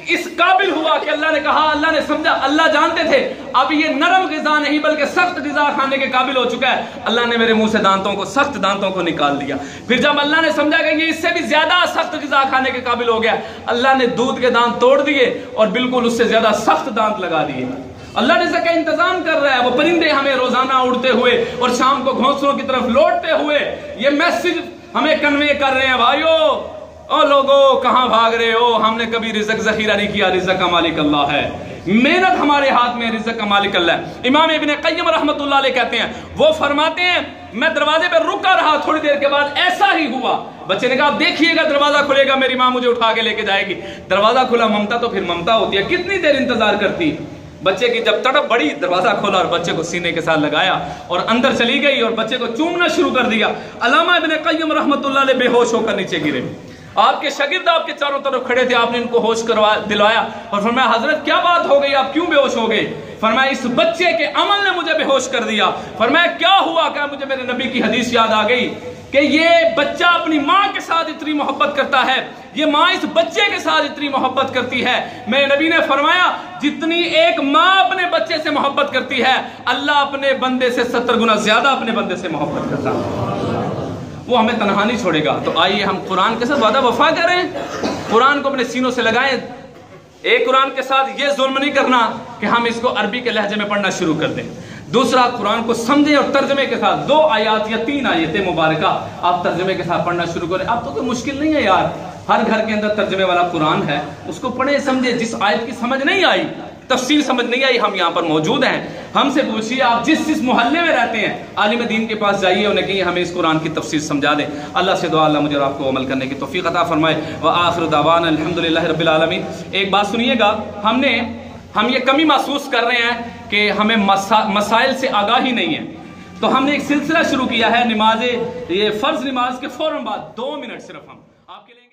اس قابل ہوا کہ اللہ نے کہا, اللہ نے سمجھا, اللہ جانتے تھے اب یہ نرم غذا نہیں بلکہ سخت غذا کھانے کے قابل ہو چکا ہے, اللہ نے میرے منہ سے دانتوں کو, سخت دانتوں کو نکال دیا. پھر جب اللہ نے سمجھا کہ یہ اس سے بھی زیادہ سخت غذا کھانے کے قابل ہو گیا, اللہ نے دودھ کے دانت توڑ دیے اور بالکل اس سے زیادہ سخت دانت لگا دیے. اللہ رزق کا انتظام کر رہا ہے. وہ پرندے ہمیں روزانہ اڑتے ہوئے اور شام کو گھونسلوں کی طرف لوٹتے ہوئے یہ میسج ہمیں کنوے کر رہے ہیں, بھائیو او لوگو کہاں بھاگ رہے ہو, ہم نے کبھی رزق ذخیرہ نہیں کیا, رزق کا مالک اللہ ہے, محنت ہمارے ہاتھ میں, رزق کا مالک اللہ ہے. امام ابن قیم رحمت اللہ علیہ کہتے ہیں, وہ فرماتے ہیں میں دروازے پہ رکا رہا, تھوڑی دیر کے بعد ایسا ہی ہوا. بچے نے کہا آپ دیکھیے گا دروازہ کھلے گا, میری ماں مجھے اٹھا کے لے کے جائے گی. دروازہ کھلا, ممتا تو پھر ممتا ہوتی ہے, کتنی دیر انتظار کرتی. بچے کی جب تڑپ بڑی, دروازہ کھولا اور بچے کو سینے کے ساتھ لگایا اور اندر چلی گئی اور بچے کو چومنا شروع کر دیا. علامہ ابن قیم رحمت اللہ علیہ بے ہوش ہو کر نیچے گرے. آپ کے شاگرد آپ کے چاروں طرف کھڑے تھے، آپ نے ان کو ہوش دلوایا اور فرمایا حضرت کیا بات ہو گئی، آپ کیوں بے ہوش ہو گئے؟ فرمایا اس بچے کے عمل نے مجھے بے ہوش کر دیا۔ فرمایا کیا ہوا؟ کہ مجھے میرے نبی کی حدیث یاد آ گئی کہ یہ بچہ اپنی ماں کے ساتھ اتنی محبت کرتا ہے، یہ ماں اس بچے کے ساتھ اتنی محبت کرتی ہے۔ میرے نبی نے فرمایا جتنی ایک ماں اپنے بچے سے محبت کرتی ہے، اللہ اپنے بندے سے 70 گنا زیادہ اپنے بندے سے محبت کرتا ہے، وہ ہمیں تنہا نہیں چھوڑے گا۔ تو آئیے ہم قرآن کے ساتھ وعدہ وفا کریں، قرآن کو اپنے سینوں سے لگائیں۔ ایک قرآن کے ساتھ یہ ظلم نہیں کرنا کہ ہم اس کو عربی کے لہجے میں پڑھنا شروع کر دیں، دوسرا قرآن کو سمجھیں اور ترجمے کے ساتھ 2 آیات یا 3 آیتیں مبارکہ آپ ترجمے کے ساتھ پڑھنا شروع کریں۔ اب تو کوئی مشکل نہیں ہے یار، ہر گھر کے اندر ترجمے والا قرآن ہے، اس کو پڑھیں سمجھیں۔ جس آیت کی سمجھ نہیں آئی، تفسیر سمجھ نہیں آئی، ہم یہاں پر موجود ہیں، ہم سے پوچھیے۔ آپ جس محلے میں رہتے ہیں عالم دین کے پاس جائیے، انہیں کہیے ہمیں اس قرآن کی تفسیر سمجھا دیں۔ اللہ سے دعا اللہ مجھے اور آپ کو عمل کرنے کی توفیق عطا فرمائے۔ وآخر دعوانا الحمدللہ رب العالمین۔ ایک بات سنیے گا، ہم یہ کمی محسوس کر رہے ہیں کہ ہمیں مسائل سے آگاہی نہیں ہے، تو ہم نے ایک سلسلہ شروع کیا ہے، یہ فرض نماز کے فوراً بعد 2 منٹ صرف ہم آپ کے لیے